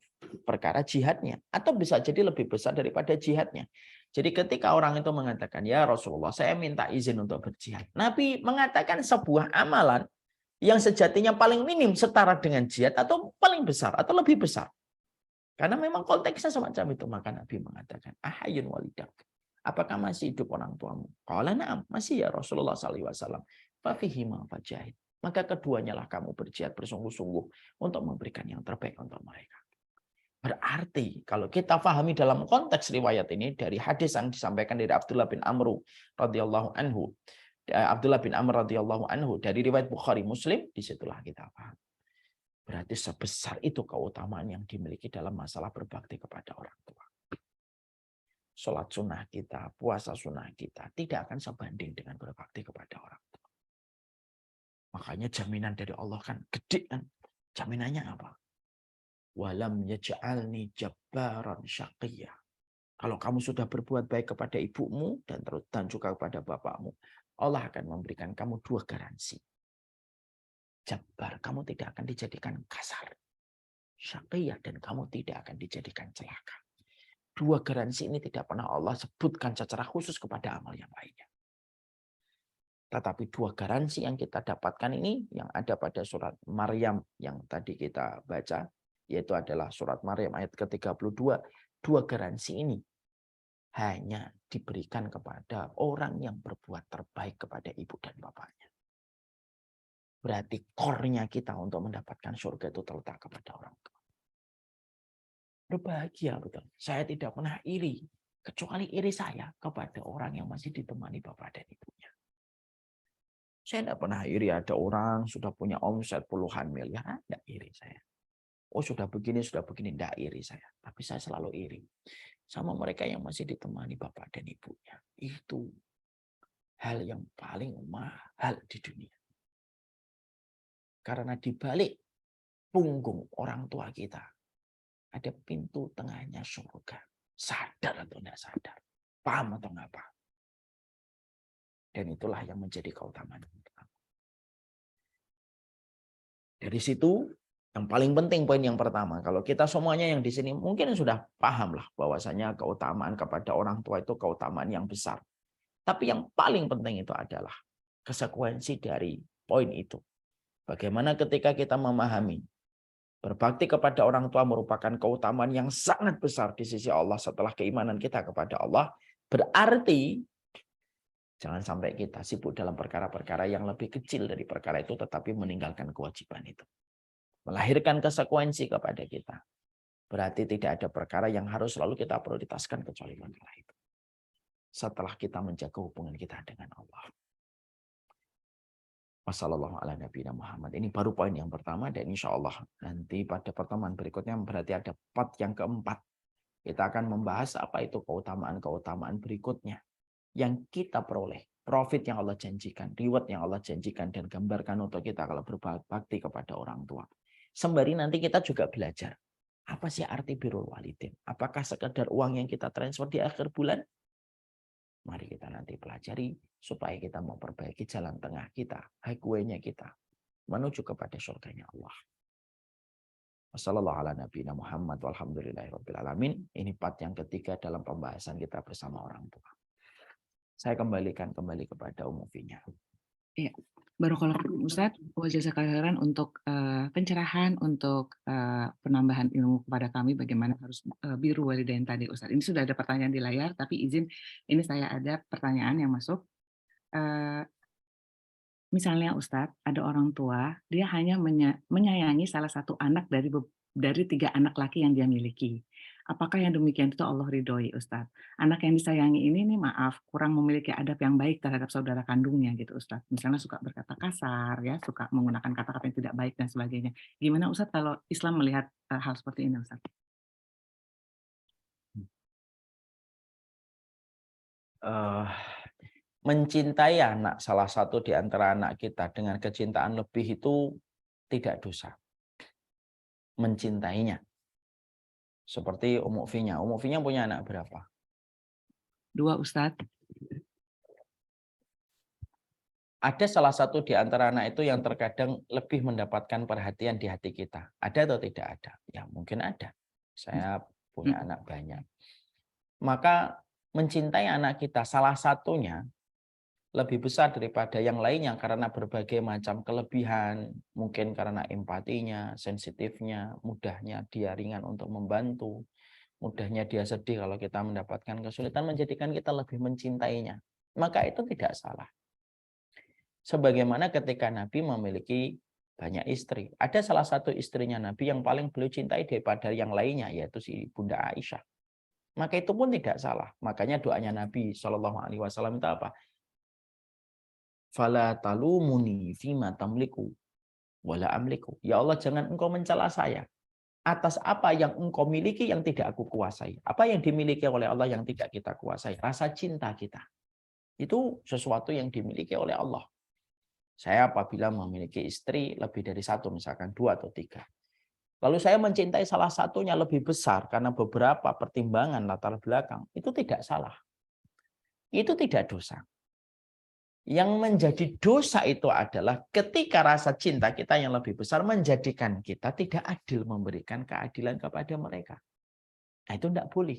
perkara jihadnya. Atau bisa jadi lebih besar daripada jihadnya. Jadi ketika orang itu mengatakan, ya Rasulullah, saya minta izin untuk berjihad. Nabi mengatakan sebuah amalan yang sejatinya paling minim setara dengan jihad atau paling besar atau lebih besar. Karena memang konteksnya semacam itu. Maka Nabi mengatakan, ahayun walidak. Apakah masih hidup orang tuamu? Qala na'am, masih ya Rasulullah SAW. Fafihima fajahid. Maka keduanya lah kamu berjihad bersungguh-sungguh untuk memberikan yang terbaik untuk mereka. Berarti kalau kita pahami dalam konteks riwayat ini dari hadis yang disampaikan dari Abdullah bin Amr radhiyallahu anhu. Abdullah bin Amr radhiyallahu anhu dari riwayat Bukhari Muslim, disitulah kita paham. Berarti sebesar itu keutamaan yang dimiliki dalam masalah berbakti kepada orang tua. Sholat sunnah kita, puasa sunnah kita tidak akan sebanding dengan berbakti kepada orang tua. Makanya jaminan dari Allah kan gede kan. Jaminannya apa? Walam yaj'alni jabbaran syaqiyya. Kalau kamu sudah berbuat baik kepada ibumu dan juga kepada bapakmu, Allah akan memberikan kamu dua garansi. Jabbar, kamu tidak akan dijadikan kasar. Syaqiyah, dan kamu tidak akan dijadikan celaka. Dua garansi ini tidak pernah Allah sebutkan secara khusus kepada amal yang lainnya. Tetapi dua garansi yang kita dapatkan ini yang ada pada surat Maryam yang tadi kita baca, yaitu adalah surat Maryam ayat ke-32. Dua garansi ini hanya diberikan kepada orang yang berbuat terbaik kepada ibu dan bapaknya. Berarti core-nya kita untuk mendapatkan surga itu terletak kepada orang tua. Berbahagia betul. Saya tidak pernah iri, kecuali iri saya kepada orang yang masih ditemani bapak dan ibunya. Saya tidak pernah iri ada orang sudah punya omset puluhan miliar, tidak iri saya. Oh sudah begini, tidak iri saya. Tapi saya selalu iri sama mereka yang masih ditemani bapak dan ibunya. Itu hal yang paling mahal di dunia. Karena di balik punggung orang tua kita ada pintu tengahnya surga. Sadar atau tidak sadar, paham atau nggak paham. Dan itulah yang menjadi keutamaan. Dari situ yang paling penting poin yang pertama, kalau kita semuanya yang di sini mungkin sudah paham lah bahwasanya keutamaan kepada orang tua itu keutamaan yang besar. Tapi yang paling penting itu adalah konsekuensi dari poin itu. Bagaimana ketika kita memahami berbakti kepada orang tua merupakan keutamaan yang sangat besar di sisi Allah setelah keimanan kita kepada Allah, berarti jangan sampai kita sibuk dalam perkara-perkara yang lebih kecil dari perkara itu tetapi meninggalkan kewajiban itu. Melahirkan konsekuensi kepada kita. Berarti tidak ada perkara yang harus selalu kita prioritaskan kecuali perkara itu. Setelah kita menjaga hubungan kita dengan Allah. Wassalamualaikum Muhammad. Ini baru poin yang pertama dan insya Allah nanti pada pertemuan berikutnya berarti ada part yang keempat. Kita akan membahas apa itu keutamaan-keutamaan berikutnya yang kita peroleh. Profit yang Allah janjikan, reward yang Allah janjikan dan gambarkan untuk kita kalau berbakti kepada orang tua. Sembari nanti kita juga belajar. Apa sih arti birrul walidin? Apakah sekedar uang yang kita transfer di akhir bulan? Mari kita nanti pelajari supaya kita memperbaiki jalan tengah kita, highway-nya kita menuju kepada surganya Allah. Wassalamualaikum Muhammad walhamdulillahirabbil alamin. Ini part yang ketiga dalam pembahasan kita bersama orang tua. Saya kembalikan kepada Umufinya. Iya, Barakallahu fiikum Ustaz, wa jazakallahu khairan untuk pencerahan, untuk penambahan ilmu kepada kami bagaimana harus birru walidain tadi Ustaz. Ini sudah ada pertanyaan di layar, tapi izin ini saya ada pertanyaan yang masuk. Misalnya Ustadz, ada orang tua, dia hanya menyayangi salah satu anak dari 3 anak laki yang dia miliki. Apakah yang demikian itu Allah ridhoi Ustadz? Anak yang disayangi ini nih maaf, kurang memiliki adab yang baik terhadap saudara kandungnya gitu Ustadz. Misalnya suka berkata kasar, ya, suka menggunakan kata-kata yang tidak baik dan sebagainya. Gimana Ustadz kalau Islam melihat hal seperti ini Ustadz? Mencintai anak salah satu di antara anak kita dengan kecintaan lebih itu tidak dosa. Mencintainya. Seperti Ummu Finya. Ummu Finya punya anak berapa? 2 Ustadz. Ada salah satu di antara anak itu yang terkadang lebih mendapatkan perhatian di hati kita. Ada atau tidak ada? Ya mungkin ada. Saya punya anak banyak. Maka mencintai anak kita salah satunya lebih besar daripada yang lainnya karena berbagai macam kelebihan, mungkin karena empatinya, sensitifnya, mudahnya dia ringan untuk membantu, mudahnya dia sedih kalau kita mendapatkan kesulitan, menjadikan kita lebih mencintainya. Maka itu tidak salah. Sebagaimana ketika Nabi memiliki banyak istri. Ada salah satu istrinya Nabi yang paling beliau cintai daripada yang lainnya, yaitu si Bunda Aisyah. Maka itu pun tidak salah. Makanya doanya Nabi SAW itu apa? Fala talumuni fima tamliku wala amliku. Ya Allah, jangan engkau mencela saya atas apa yang engkau miliki yang tidak aku kuasai. Apa yang dimiliki oleh Allah yang tidak kita kuasai? Rasa cinta kita. Itu sesuatu yang dimiliki oleh Allah. Saya apabila memiliki istri lebih dari satu, misalkan 2 atau 3. Lalu saya mencintai salah satunya lebih besar karena beberapa pertimbangan latar belakang. Itu tidak salah. Itu tidak dosa. Yang menjadi dosa itu adalah ketika rasa cinta kita yang lebih besar menjadikan kita tidak adil memberikan keadilan kepada mereka. Nah, itu tidak boleh.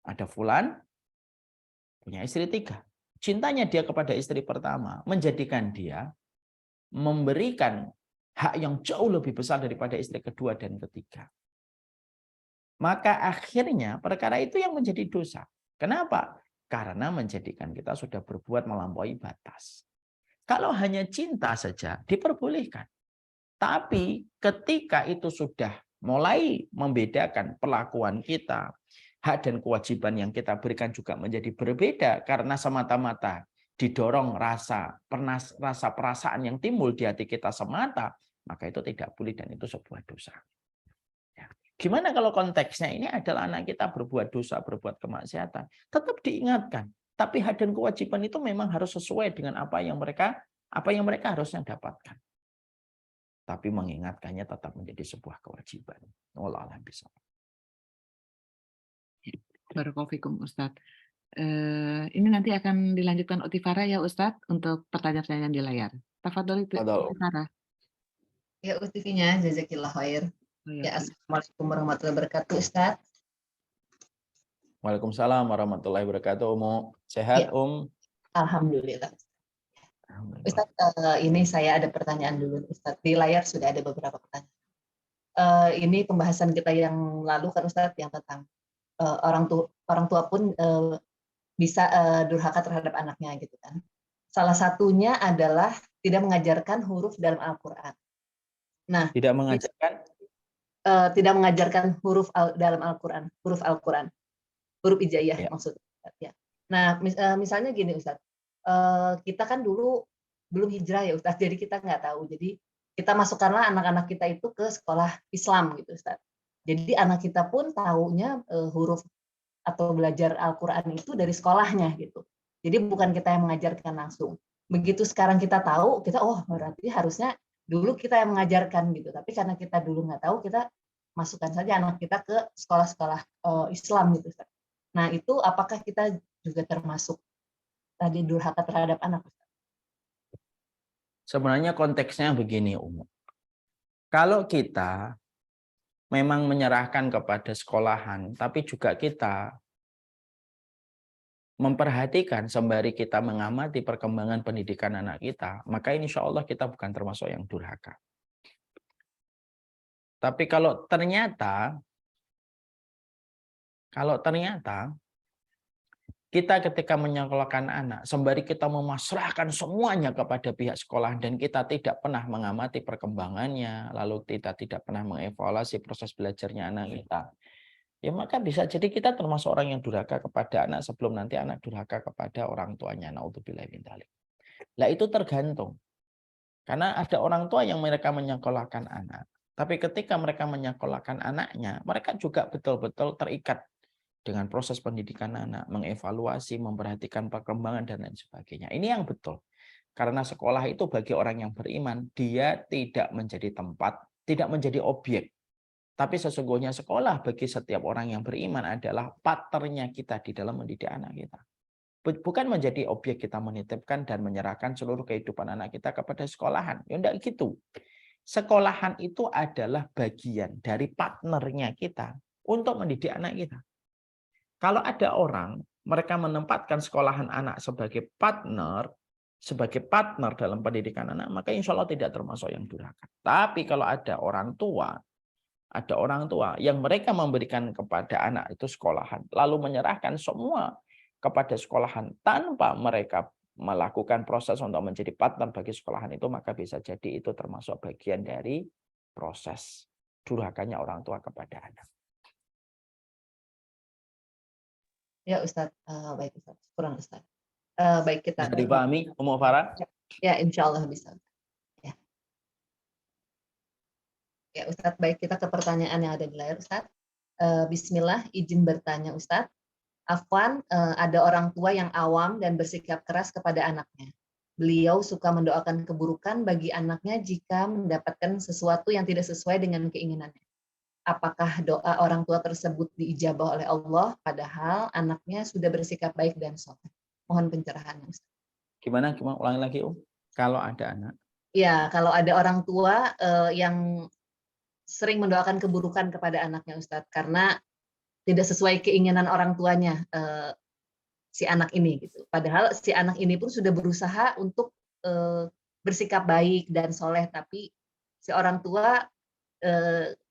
Ada fulan punya istri 3. Cintanya dia kepada istri pertama menjadikan dia memberikan hak yang jauh lebih besar daripada istri kedua dan ketiga. Maka akhirnya perkara itu yang menjadi dosa. Kenapa? Karena menjadikan kita sudah berbuat melampaui batas. Kalau hanya cinta saja diperbolehkan. Tapi ketika itu sudah mulai membedakan perlakuan kita, hak dan kewajiban yang kita berikan juga menjadi berbeda karena semata-mata didorong rasa perasaan yang timbul di hati kita semata, maka itu tidak boleh dan itu sebuah dosa. Ya. Gimana kalau konteksnya ini adalah anak kita berbuat dosa, berbuat kemaksiatan, tetap diingatkan. Tapi hak dan kewajiban itu memang harus sesuai dengan apa yang mereka harusnya dapatkan. Tapi mengingatkannya tetap menjadi sebuah kewajiban. Wallahu a'lam bishawab. Barakallahu Ustadz. Ini nanti akan dilanjutkan Utifara ya Ustadz untuk pertanyaan-pertanyaan di layar. Tafadhol Utifara. Ya Utifinya, jazakillah khair. Oh, Ya, assalamualaikum warahmatullahi wabarakatuh Ustadz. Waalaikumsalam warahmatullahi wabarakatuh. Sehat, Ya. Alhamdulillah. Ustadz, ini saya ada pertanyaan dulu. Ustadz, di layar sudah ada beberapa pertanyaan. Ini pembahasan kita yang lalu kan Ustadz yang tentang orang tua pun bisa durhaka terhadap anaknya gitu kan. Salah satunya adalah tidak mengajarkan huruf dalam Al-Quran. Nah, tidak mengajarkan huruf dalam Al-Quran, huruf hijaiyah ya. Maksudnya. Ya. Nah, misalnya gini Ustadz. Kita kan dulu belum hijrah ya Ustadz, jadi kita nggak tahu. Jadi kita masukkanlah anak-anak kita itu ke sekolah Islam gitu Ustadz. Jadi anak kita pun taunya huruf atau belajar Al-Quran itu dari sekolahnya gitu. Jadi bukan kita yang mengajarkan langsung. Begitu sekarang kita tahu, kita berarti harusnya dulu kita yang mengajarkan gitu. Tapi karena kita dulu nggak tahu, kita masukkan saja anak kita ke sekolah-sekolah Islam gitu Ustadz. Nah itu apakah kita juga termasuk tadi durhaka terhadap anak? Sebenarnya konteksnya begini, kalau kita memang menyerahkan kepada sekolahan, tapi juga kita memperhatikan sembari kita mengamati perkembangan pendidikan anak kita, maka insya Allah kita bukan termasuk yang durhaka. Tapi kalau ternyata kita ketika menyekolahkan anak, sembari kita memasrahkan semuanya kepada pihak sekolah dan kita tidak pernah mengamati perkembangannya, lalu kita tidak pernah mengevaluasi proses belajarnya anak kita, ya maka bisa jadi kita termasuk orang yang durhaka kepada anak sebelum nanti anak durhaka kepada orang tuanya. Naudzubillahi min dzalik. Lah itu tergantung. Karena ada orang tua yang mereka menyekolahkan anak, tapi ketika mereka menyekolahkan anaknya, mereka juga betul-betul terikat dengan proses pendidikan anak, mengevaluasi, memperhatikan perkembangan, dan lain sebagainya. Ini yang betul. Karena sekolah itu bagi orang yang beriman, dia tidak menjadi tempat, tidak menjadi objek. Tapi sesungguhnya sekolah bagi setiap orang yang beriman adalah partnernya kita di dalam mendidik anak kita. Bukan menjadi objek kita menitipkan dan menyerahkan seluruh kehidupan anak kita kepada sekolahan. Ya enggak gitu. Sekolahan itu adalah bagian dari partnernya kita untuk mendidik anak kita. Kalau ada orang mereka menempatkan sekolahan anak sebagai partner dalam pendidikan anak, maka insya Allah tidak termasuk yang durhaka. Tapi kalau ada orang tua yang mereka memberikan kepada anak itu sekolahan, lalu menyerahkan semua kepada sekolahan tanpa mereka melakukan proses untuk menjadi partner bagi sekolahan itu, maka bisa jadi itu termasuk bagian dari proses durhakanya orang tua kepada anak. Ya Ustadz, baik Ustadz, kurang Ustadz. Baik kita. Bisa dipahami, Ummu Farah? Ya, insya Allah bisa. Ya Ustadz, baik kita ke pertanyaan yang ada di layar Ustadz. Bismillah, izin bertanya Ustadz. Afwan, ada orang tua yang awam dan bersikap keras kepada anaknya. Beliau suka mendoakan keburukan bagi anaknya jika mendapatkan sesuatu yang tidak sesuai dengan keinginannya. Apakah doa orang tua tersebut diijabah oleh Allah padahal anaknya sudah bersikap baik dan soleh? Mohon pencerahan. Gimana? Ulangi lagi, Kalau ada anak. Ya, kalau ada orang tua yang sering mendoakan keburukan kepada anaknya Ustadz karena tidak sesuai keinginan orang tuanya si anak ini gitu. Padahal si anak ini pun sudah berusaha untuk bersikap baik dan soleh, tapi si orang tua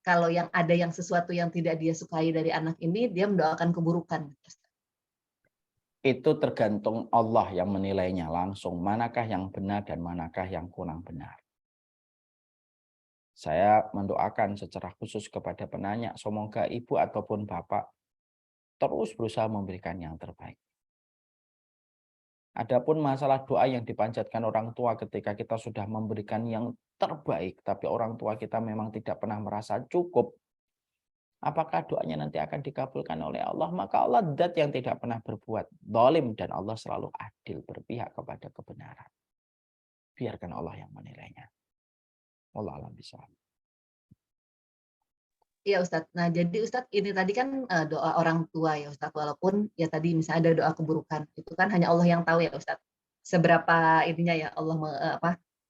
kalau yang ada yang sesuatu yang tidak dia sukai dari anak ini, dia mendoakan keburukan. Itu tergantung Allah yang menilainya langsung, manakah yang benar dan manakah yang kurang benar. Saya mendoakan secara khusus kepada penanya, semoga ibu ataupun bapak terus berusaha memberikan yang terbaik. Adapun masalah doa yang dipanjatkan orang tua ketika kita sudah memberikan yang terbaik, tapi orang tua kita memang tidak pernah merasa cukup, apakah doanya nanti akan dikabulkan oleh Allah? Maka Allah zat yang tidak pernah berbuat zalim dan Allah selalu adil berpihak kepada kebenaran. Biarkan Allah yang menilainya. Wallahu a'lam bishawab. Iya Ustadz. Nah jadi Ustadz ini tadi kan doa orang tua ya Ustadz. Walaupun ya tadi misalnya ada doa keburukan. Itu kan hanya Allah yang tahu ya Ustadz. Seberapa ininya ya Allah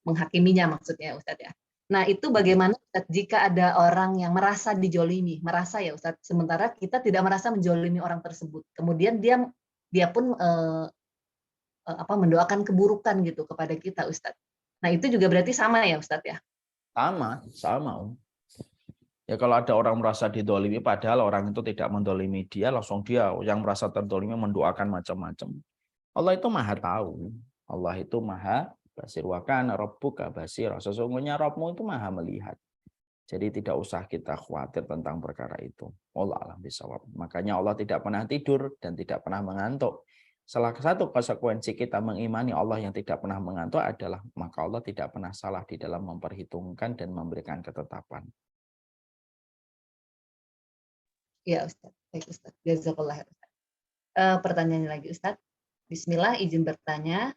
menghakiminya maksudnya Ustadz ya. Nah itu bagaimana Ustadz jika ada orang yang merasa dijolimi. Merasa ya Ustadz. Sementara kita tidak merasa menjolimi orang tersebut. Kemudian dia pun mendoakan keburukan gitu kepada kita Ustadz. Nah itu juga berarti sama ya Ustadz ya? Sama. Ya kalau ada orang merasa didolimi padahal orang itu tidak mendolimi dia, langsung dia yang merasa terdolimi mendoakan macam-macam. Allah itu maha tahu. Allah itu maha basir, wa kana rabbuka basira. Sesungguhnya Rabbmu itu maha melihat. Jadi tidak usah kita khawatir tentang perkara itu. Wallahu a'lam bishawab. Makanya Allah tidak pernah tidur dan tidak pernah mengantuk. Salah satu konsekuensi kita mengimani Allah yang tidak pernah mengantuk adalah maka Allah tidak pernah salah di dalam memperhitungkan dan memberikan ketetapan. Ya Ustaz, baik Ustaz. Jazakallah. Pertanyaannya lagi Ustaz. Bismillah, izin bertanya.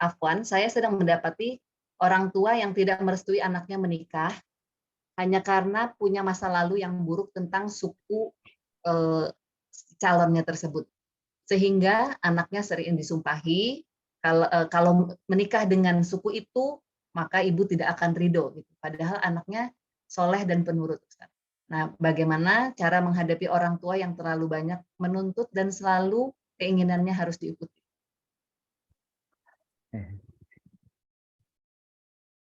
Afwan, saya sedang mendapati orang tua yang tidak merestui anaknya menikah hanya karena punya masa lalu yang buruk tentang suku calonnya tersebut. Sehingga anaknya sering disumpahi kalau menikah dengan suku itu maka ibu tidak akan ridho gitu. Padahal anaknya soleh dan penurut Ustaz. Nah, bagaimana cara menghadapi orang tua yang terlalu banyak menuntut dan selalu keinginannya harus diikuti?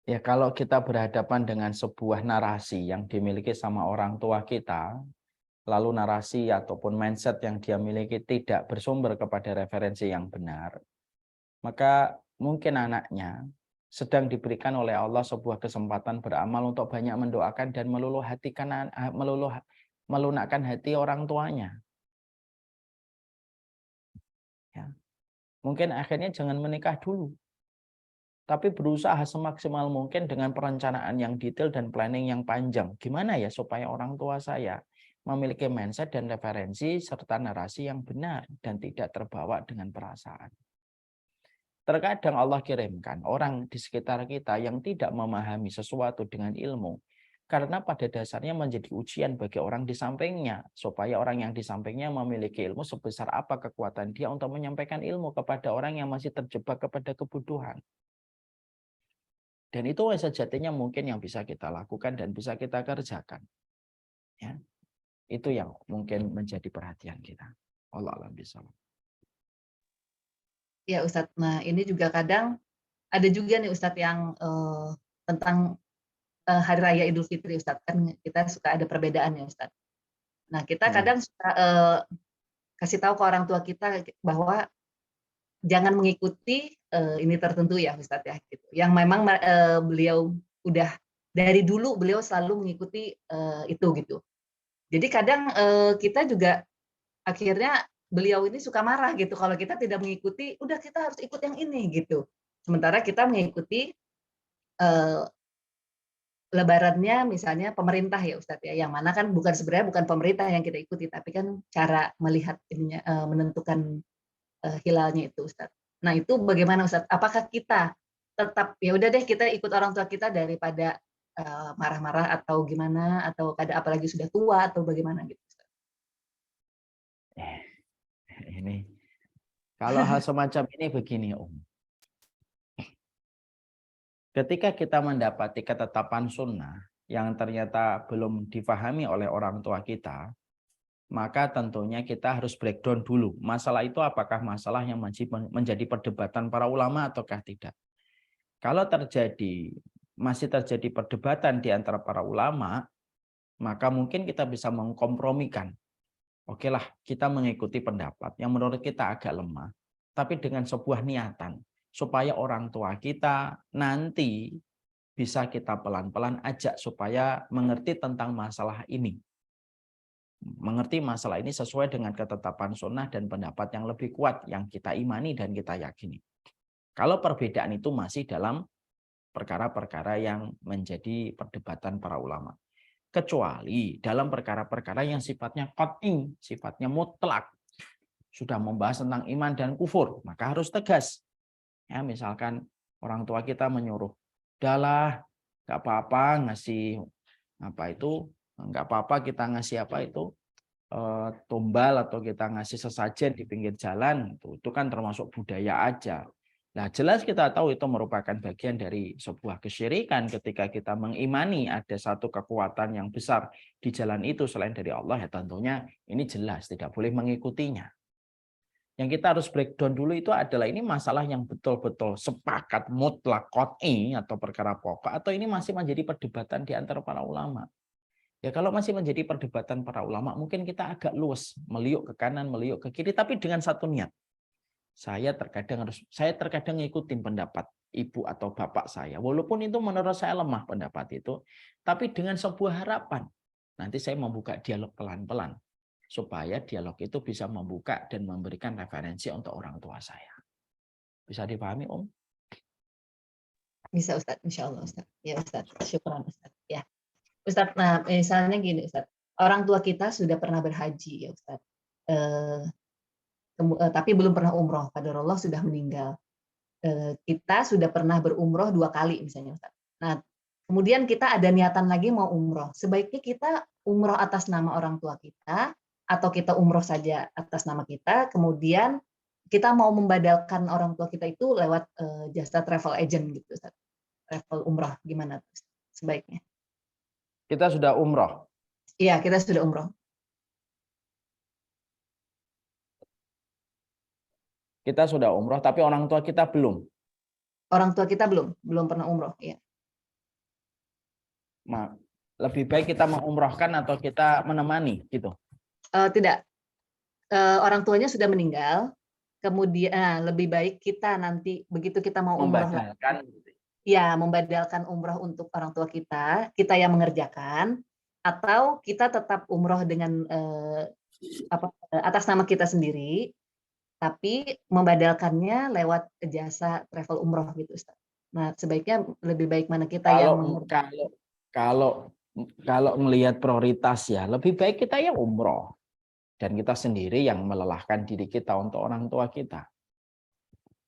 Ya, kalau kita berhadapan dengan sebuah narasi yang dimiliki sama orang tua kita, lalu narasi ataupun mindset yang dia miliki tidak bersumber kepada referensi yang benar, maka mungkin anaknya sedang diberikan oleh Allah sebuah kesempatan beramal untuk banyak mendoakan dan melunakkan hati orang tuanya. Ya. Mungkin akhirnya jangan menikah dulu, tapi berusaha semaksimal mungkin dengan perencanaan yang detail dan planning yang panjang. Gimana ya supaya orang tua saya memiliki mindset dan referensi serta narasi yang benar dan tidak terbawa dengan perasaan. Terkadang Allah kirimkan orang di sekitar kita yang tidak memahami sesuatu dengan ilmu, karena pada dasarnya menjadi ujian bagi orang di sampingnya, supaya orang yang di sampingnya memiliki ilmu sebesar apa kekuatan dia untuk menyampaikan ilmu kepada orang yang masih terjebak kepada kebutuhan. Dan itu sejatinya mungkin yang bisa kita lakukan dan bisa kita kerjakan. Ya. Itu yang mungkin menjadi perhatian kita. Allah alam bisa. Ya Ustadz, nah ini juga kadang ada juga nih Ustadz yang tentang Hari Raya Idul Fitri Ustadz, kan kita suka ada perbedaan ya Ustadz. Nah kita kadang suka kasih tahu ke orang tua kita bahwa jangan mengikuti ini tertentu ya Ustadz ya, gitu. Yang memang beliau udah dari dulu beliau selalu mengikuti itu gitu. Jadi kadang kita juga akhirnya beliau ini suka marah gitu kalau kita tidak mengikuti, udah kita harus ikut yang ini gitu. Sementara kita mengikuti lebarannya misalnya pemerintah ya Ustadz ya, yang mana kan sebenarnya bukan pemerintah yang kita ikuti, tapi kan cara melihat ininya, menentukan hilalnya itu Ustadz. Nah itu bagaimana Ustadz? Apakah kita tetap ya udah deh kita ikut orang tua kita daripada marah-marah atau gimana, atau apalagi sudah tua atau bagaimana gitu Ustadz? Ini kalau hal semacam ini begini ketika kita mendapati ketetapan sunnah yang ternyata belum difahami oleh orang tua kita, maka tentunya kita harus breakdown dulu. Masalah itu apakah masalah yang menjadi perdebatan para ulama ataukah tidak. Kalau masih terjadi perdebatan di antara para ulama, maka mungkin kita bisa mengkompromikan. Oke lah, kita mengikuti pendapat yang menurut kita agak lemah, tapi dengan sebuah niatan, supaya orang tua kita nanti bisa kita pelan-pelan ajak supaya mengerti tentang masalah ini. Mengerti masalah ini sesuai dengan ketetapan sunnah dan pendapat yang lebih kuat yang kita imani dan kita yakini. Kalau perbedaan itu masih dalam perkara-perkara yang menjadi perdebatan para ulama. Kecuali dalam perkara-perkara yang sifatnya qat'i, sifatnya mutlak. Sudah membahas tentang iman dan kufur, maka harus tegas. Ya, misalkan orang tua kita menyuruh, "Udahlah, nggak apa-apa ngasih nggak apa-apa kita ngasih tumbal atau kita ngasih sesajen di pinggir jalan, itu kan termasuk budaya aja." Nah, jelas kita tahu itu merupakan bagian dari sebuah kesyirikan ketika kita mengimani ada satu kekuatan yang besar di jalan itu selain dari Allah, ya tentunya ini jelas tidak boleh mengikutinya. Yang kita harus breakdown dulu itu adalah ini masalah yang betul-betul sepakat mutlak qat'i atau perkara pokok, atau ini masih menjadi perdebatan di antara para ulama. Ya kalau masih menjadi perdebatan para ulama, mungkin kita agak luas, meliuk ke kanan, meliuk ke kiri, tapi dengan satu niat. Saya terkadang ngikutin pendapat ibu atau bapak saya, walaupun itu menurut saya lemah pendapat itu, tapi dengan sebuah harapan. Nanti saya membuka dialog pelan-pelan, supaya dialog itu bisa membuka dan memberikan referensi untuk orang tua saya. Bisa dipahami, Om? Bisa Ustadz, insya Allah Ustadz. Ya Ustadz, syukuran Ustadz. Ya Ustadz, nah misalnya gini Ustadz, orang tua kita sudah pernah berhaji ya Ustadz, tapi belum pernah umroh, qadarullah sudah meninggal. Kita sudah pernah berumroh 2 kali misalnya Ustadz. Nah kemudian kita ada niatan lagi mau umroh, sebaiknya kita umroh atas nama orang tua kita, atau kita umroh saja atas nama kita, kemudian kita mau membadalkan orang tua kita itu lewat jasa travel agent gitu Ustaz. Travel umroh gimana sebaiknya? Kita sudah umroh. Iya, kita sudah umroh. Kita sudah umroh, tapi orang tua kita belum. Orang tua kita belum pernah umroh, ya. Lebih baik kita mengumrohkan atau kita menemani gitu. Tidak, orang tuanya sudah meninggal, kemudian lebih baik kita nanti begitu kita mau umroh, membadalkan umroh untuk orang tua kita yang mengerjakan, atau kita tetap umroh dengan atas nama kita sendiri, tapi membadalkannya lewat jasa travel umroh gitu, Ustaz. Nah, sebaiknya lebih baik mana kita kalau melihat prioritas ya, lebih baik kita yang umroh. Dan kita sendiri yang melelahkan diri kita untuk orang tua kita.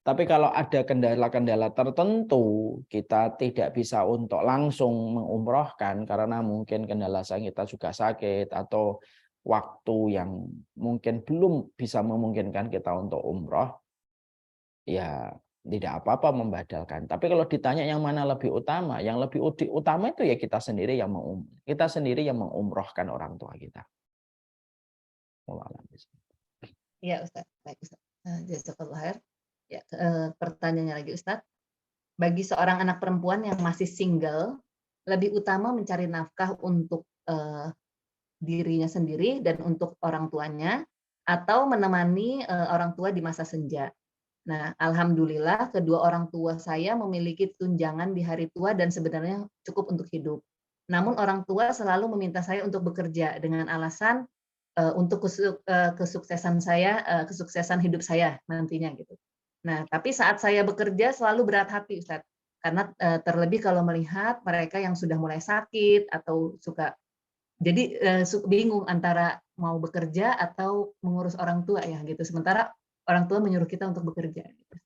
Tapi kalau ada kendala-kendala tertentu, kita tidak bisa untuk langsung mengumrohkan karena mungkin kendala kita juga sakit atau waktu yang mungkin belum bisa memungkinkan kita untuk umroh, ya tidak apa-apa membadalkan. Tapi kalau ditanya yang mana lebih utama, yang lebih utama itu ya kita sendiri yang mengumrohkan orang tua kita. Iya Ustaz, baik Ustaz. Jazakallah khair. Ya, pertanyaannya lagi Ustaz. Bagi seorang anak perempuan yang masih single, lebih utama mencari nafkah untuk dirinya sendiri dan untuk orang tuanya, atau menemani orang tua di masa senja. Nah, alhamdulillah kedua orang tua saya memiliki tunjangan di hari tua dan sebenarnya cukup untuk hidup. Namun orang tua selalu meminta saya untuk bekerja dengan alasan untuk kesuksesan saya, kesuksesan hidup saya nantinya gitu. Nah, tapi saat saya bekerja selalu berat hati, Ustaz. Karena terlebih kalau melihat mereka yang sudah mulai sakit atau suka jadi bingung antara mau bekerja atau mengurus orang tua ya gitu. Sementara orang tua menyuruh kita untuk bekerja. Gitu.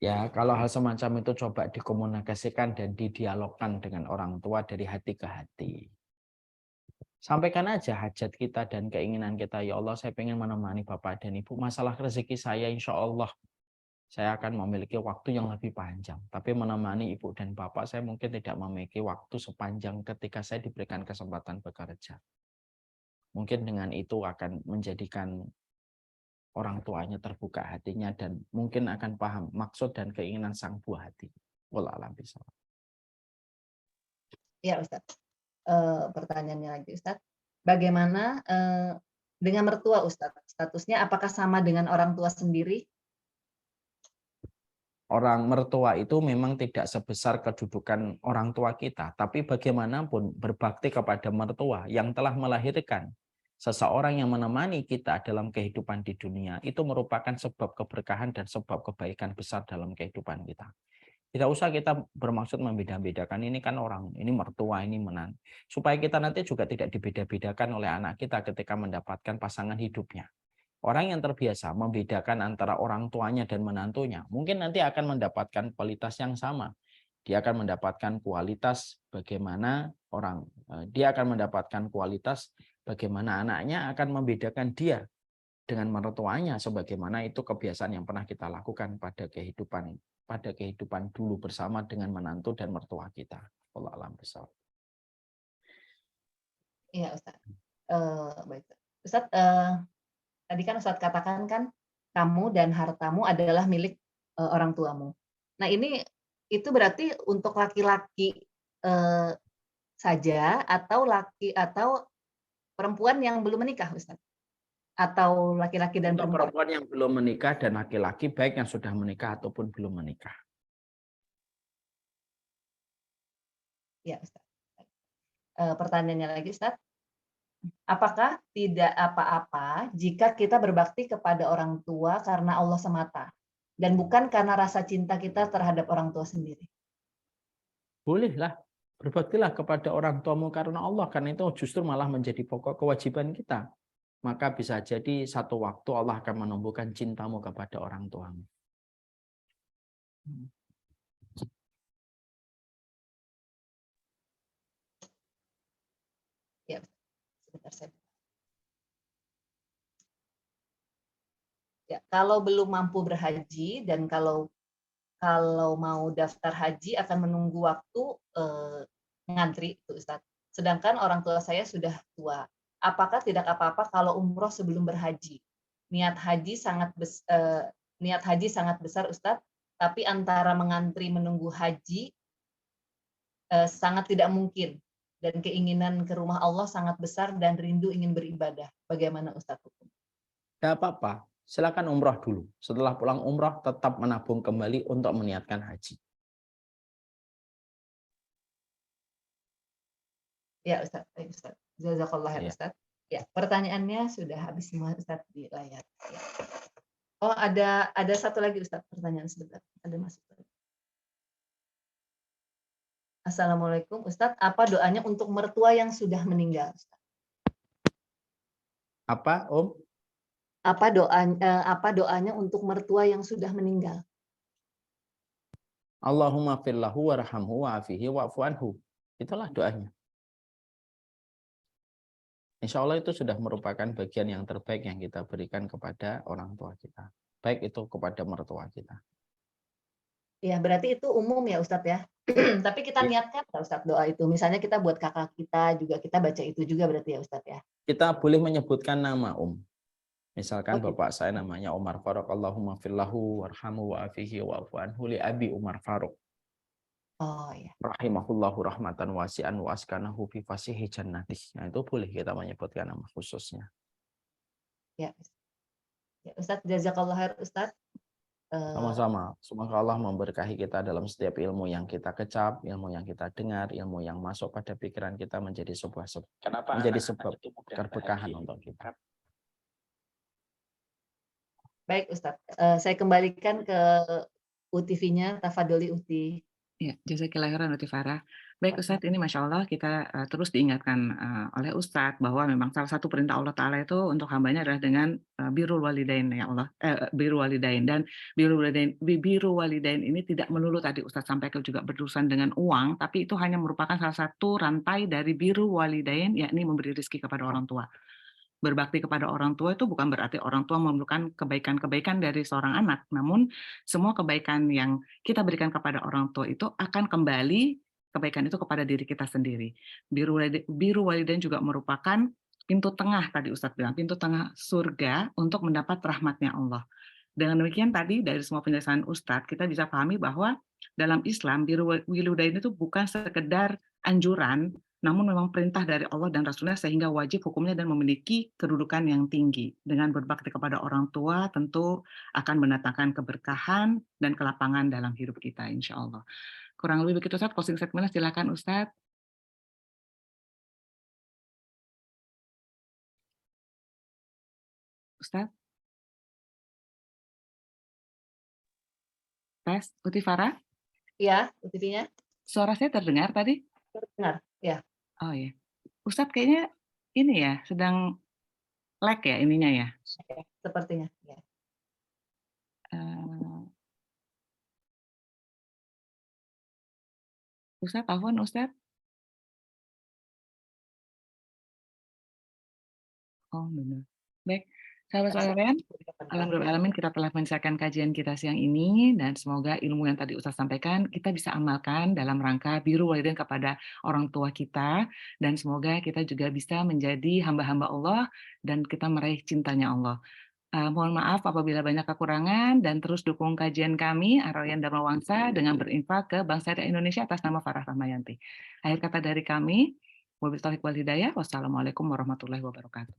Ya, kalau hal semacam itu coba dikomunikasikan dan didialogkan dengan orang tua dari hati ke hati. Sampaikan aja hajat kita dan keinginan kita. Ya Allah, saya ingin menemani Bapak dan Ibu. Masalah rezeki saya, insya Allah saya akan memiliki waktu yang lebih panjang. Tapi menemani Ibu dan Bapak, saya mungkin tidak memiliki waktu sepanjang ketika saya diberikan kesempatan bekerja. Mungkin dengan itu akan menjadikan orang tuanya terbuka hatinya dan mungkin akan paham maksud dan keinginan sang buah hati. Wallahu a'lam bishawab. Ya Ustaz. Pertanyaannya lagi Ustaz. Bagaimana dengan mertua Ustaz? Statusnya apakah sama dengan orang tua sendiri? Orang mertua itu memang tidak sebesar kedudukan orang tua kita, tapi bagaimanapun berbakti kepada mertua yang telah melahirkan seseorang yang menemani kita dalam kehidupan di dunia, itu merupakan sebab keberkahan dan sebab kebaikan besar dalam kehidupan kita. Tidak usah kita bermaksud membeda-bedakan, ini kan orang, ini mertua, ini menantu. Supaya kita nanti juga tidak dibeda-bedakan oleh anak kita ketika mendapatkan pasangan hidupnya. Orang yang terbiasa membedakan antara orang tuanya dan menantunya, mungkin nanti akan mendapatkan kualitas yang sama. Dia akan mendapatkan kualitas bagaimana dia akan mendapatkan kualitas bagaimana anaknya akan membedakan dia dengan mertuanya, sebagaimana itu kebiasaan yang pernah kita lakukan pada kehidupan dulu bersama dengan menantu dan mertua kita. Wallahu a'lam bishawab. Iya Ustaz. Baik. Ustaz, tadi kan Ustaz katakan kan kamu dan hartamu adalah milik orang tuamu. Nah ini itu berarti untuk laki-laki saja atau perempuan yang belum menikah Ustaz? Atau laki-laki dan Untuk perempuan? perempuan yang belum menikah dan laki-laki baik yang sudah menikah ataupun belum menikah. Ya Ustaz. Pertanyaannya lagi Ustaz. Apakah tidak apa-apa jika kita berbakti kepada orang tua karena Allah semata dan bukan karena rasa cinta kita terhadap orang tua sendiri? Bolehlah, berbaktilah kepada orang tuamu karena Allah, karena itu justru malah menjadi pokok kewajiban kita. Maka bisa jadi satu waktu Allah akan menumbuhkan cintamu kepada orang tuamu. Ya, sebentar saya. Ya, kalau belum mampu berhaji dan kalau mau daftar haji akan menunggu waktu ngantri itu Ustaz. Sedangkan orang tua saya sudah tua. Apakah tidak apa-apa kalau umroh sebelum berhaji? Niat haji sangat besar Ustaz, tapi antara mengantri menunggu haji sangat tidak mungkin dan keinginan ke rumah Allah sangat besar dan rindu ingin beribadah. Bagaimana Ustaz hukum? Tidak apa-apa, silakan umroh dulu. Setelah pulang umroh tetap menabung kembali untuk meniatkan haji. Ya Ustaz, baik Ustaz. Jazakallah ya Ustaz. Ya, pertanyaannya sudah habis semua Ustaz di layar. Ya. Oh, ada satu lagi Ustaz, pertanyaan sebentar. Ada masuk. Assalamualaikum Ustaz, apa doanya untuk mertua yang sudah meninggal? Ustaz? Apa, Om? Apa doanya untuk mertua yang sudah meninggal? Allahumma firlahu warhamhu wa'afihi wa'fu anhu. Itulah doanya. Insya Allah itu sudah merupakan bagian yang terbaik yang kita berikan kepada orang tua kita. Baik itu kepada mertua kita. Ya, berarti itu umum ya Ustadz ya. Tapi kita niatkan nggak Ustadz doa itu. Misalnya kita buat kakak kita juga kita baca itu juga berarti ya Ustadz ya. Kita boleh menyebutkan nama Misalkan Oke. bapak saya namanya Umar Faruk, Allahumma fillahu warhamu wa'afihi wa'afu anhu li abi Umar Faruk. Oh ya. Rahimahullahu rahmatan wasi'an wa askanahu fi fasihi jannatih. Nah, itu boleh kita menyebutkan nama khususnya. Ya. Ya, Ustadz, jazakallah khair Ustadz. Sama-sama. Semoga Allah memberkahi kita dalam setiap ilmu yang kita kecap, ilmu yang kita dengar, ilmu yang masuk pada pikiran kita menjadi sebuah menjadi sebab keberkahan untuk kita. Baik Ustadz, saya kembalikan ke UTV-nya, Tafadoli Uti. Ya, jazakallahu khairan Uti Farah. Baik Ustadz, ini Masya Allah kita terus diingatkan oleh Ustadz bahwa memang salah satu perintah Allah Ta'ala itu untuk hambanya adalah dengan birrul walidain, ya Allah, birrul walidain. Dan birrul walidain ini tidak melulu tadi Ustadz sampaikan juga berurusan dengan uang, tapi itu hanya merupakan salah satu rantai dari birrul walidain, yakni memberi rezeki kepada orang tua. Berbakti kepada orang tua itu bukan berarti orang tua memerlukan kebaikan-kebaikan dari seorang anak, namun semua kebaikan yang kita berikan kepada orang tua itu akan kembali kebaikan itu kepada diri kita sendiri. Biru walidain juga merupakan pintu tengah, tadi Ustadz bilang, pintu tengah surga untuk mendapat rahmatnya Allah. Dengan demikian tadi dari semua penjelasan Ustadz, kita bisa pahami bahwa dalam Islam biru walidain itu bukan sekedar anjuran, namun memang perintah dari Allah dan Rasulnya sehingga wajib hukumnya dan memiliki kedudukan yang tinggi. Dengan berbakti kepada orang tua tentu akan mendatangkan keberkahan dan kelapangan dalam hidup kita, insya Allah. Kurang lebih begitu Ustadz, closing statement silakan Ustadz. Ustadz? Tes, Uti Farah? Iya, UTV-nya. Suara saya terdengar tadi? Terdengar, ya. Oh ya. Ustadz kayaknya ini ya, sedang lag ya ininya ya? Sepertinya, ya. Ustadz, Afwan, Ustadz? Oh, benar. Baik, sahabat-sahabat, alhamdulillah kita telah menyelesaikan kajian kita siang ini dan semoga ilmu yang tadi Ustadz sampaikan kita bisa amalkan dalam rangka biru walidain kepada orang tua kita dan semoga kita juga bisa menjadi hamba-hamba Allah dan kita meraih cintanya Allah. Mohon maaf apabila banyak kekurangan dan terus dukung kajian kami Ar-Rayyan Dharma Wangsa dengan berinfak ke Bank Syariah Indonesia atas nama Farah Rahmayanti. Akhir kata dari kami, wabillahi taufiq wal hidayah. Wassalamualaikum warahmatullahi wabarakatuh.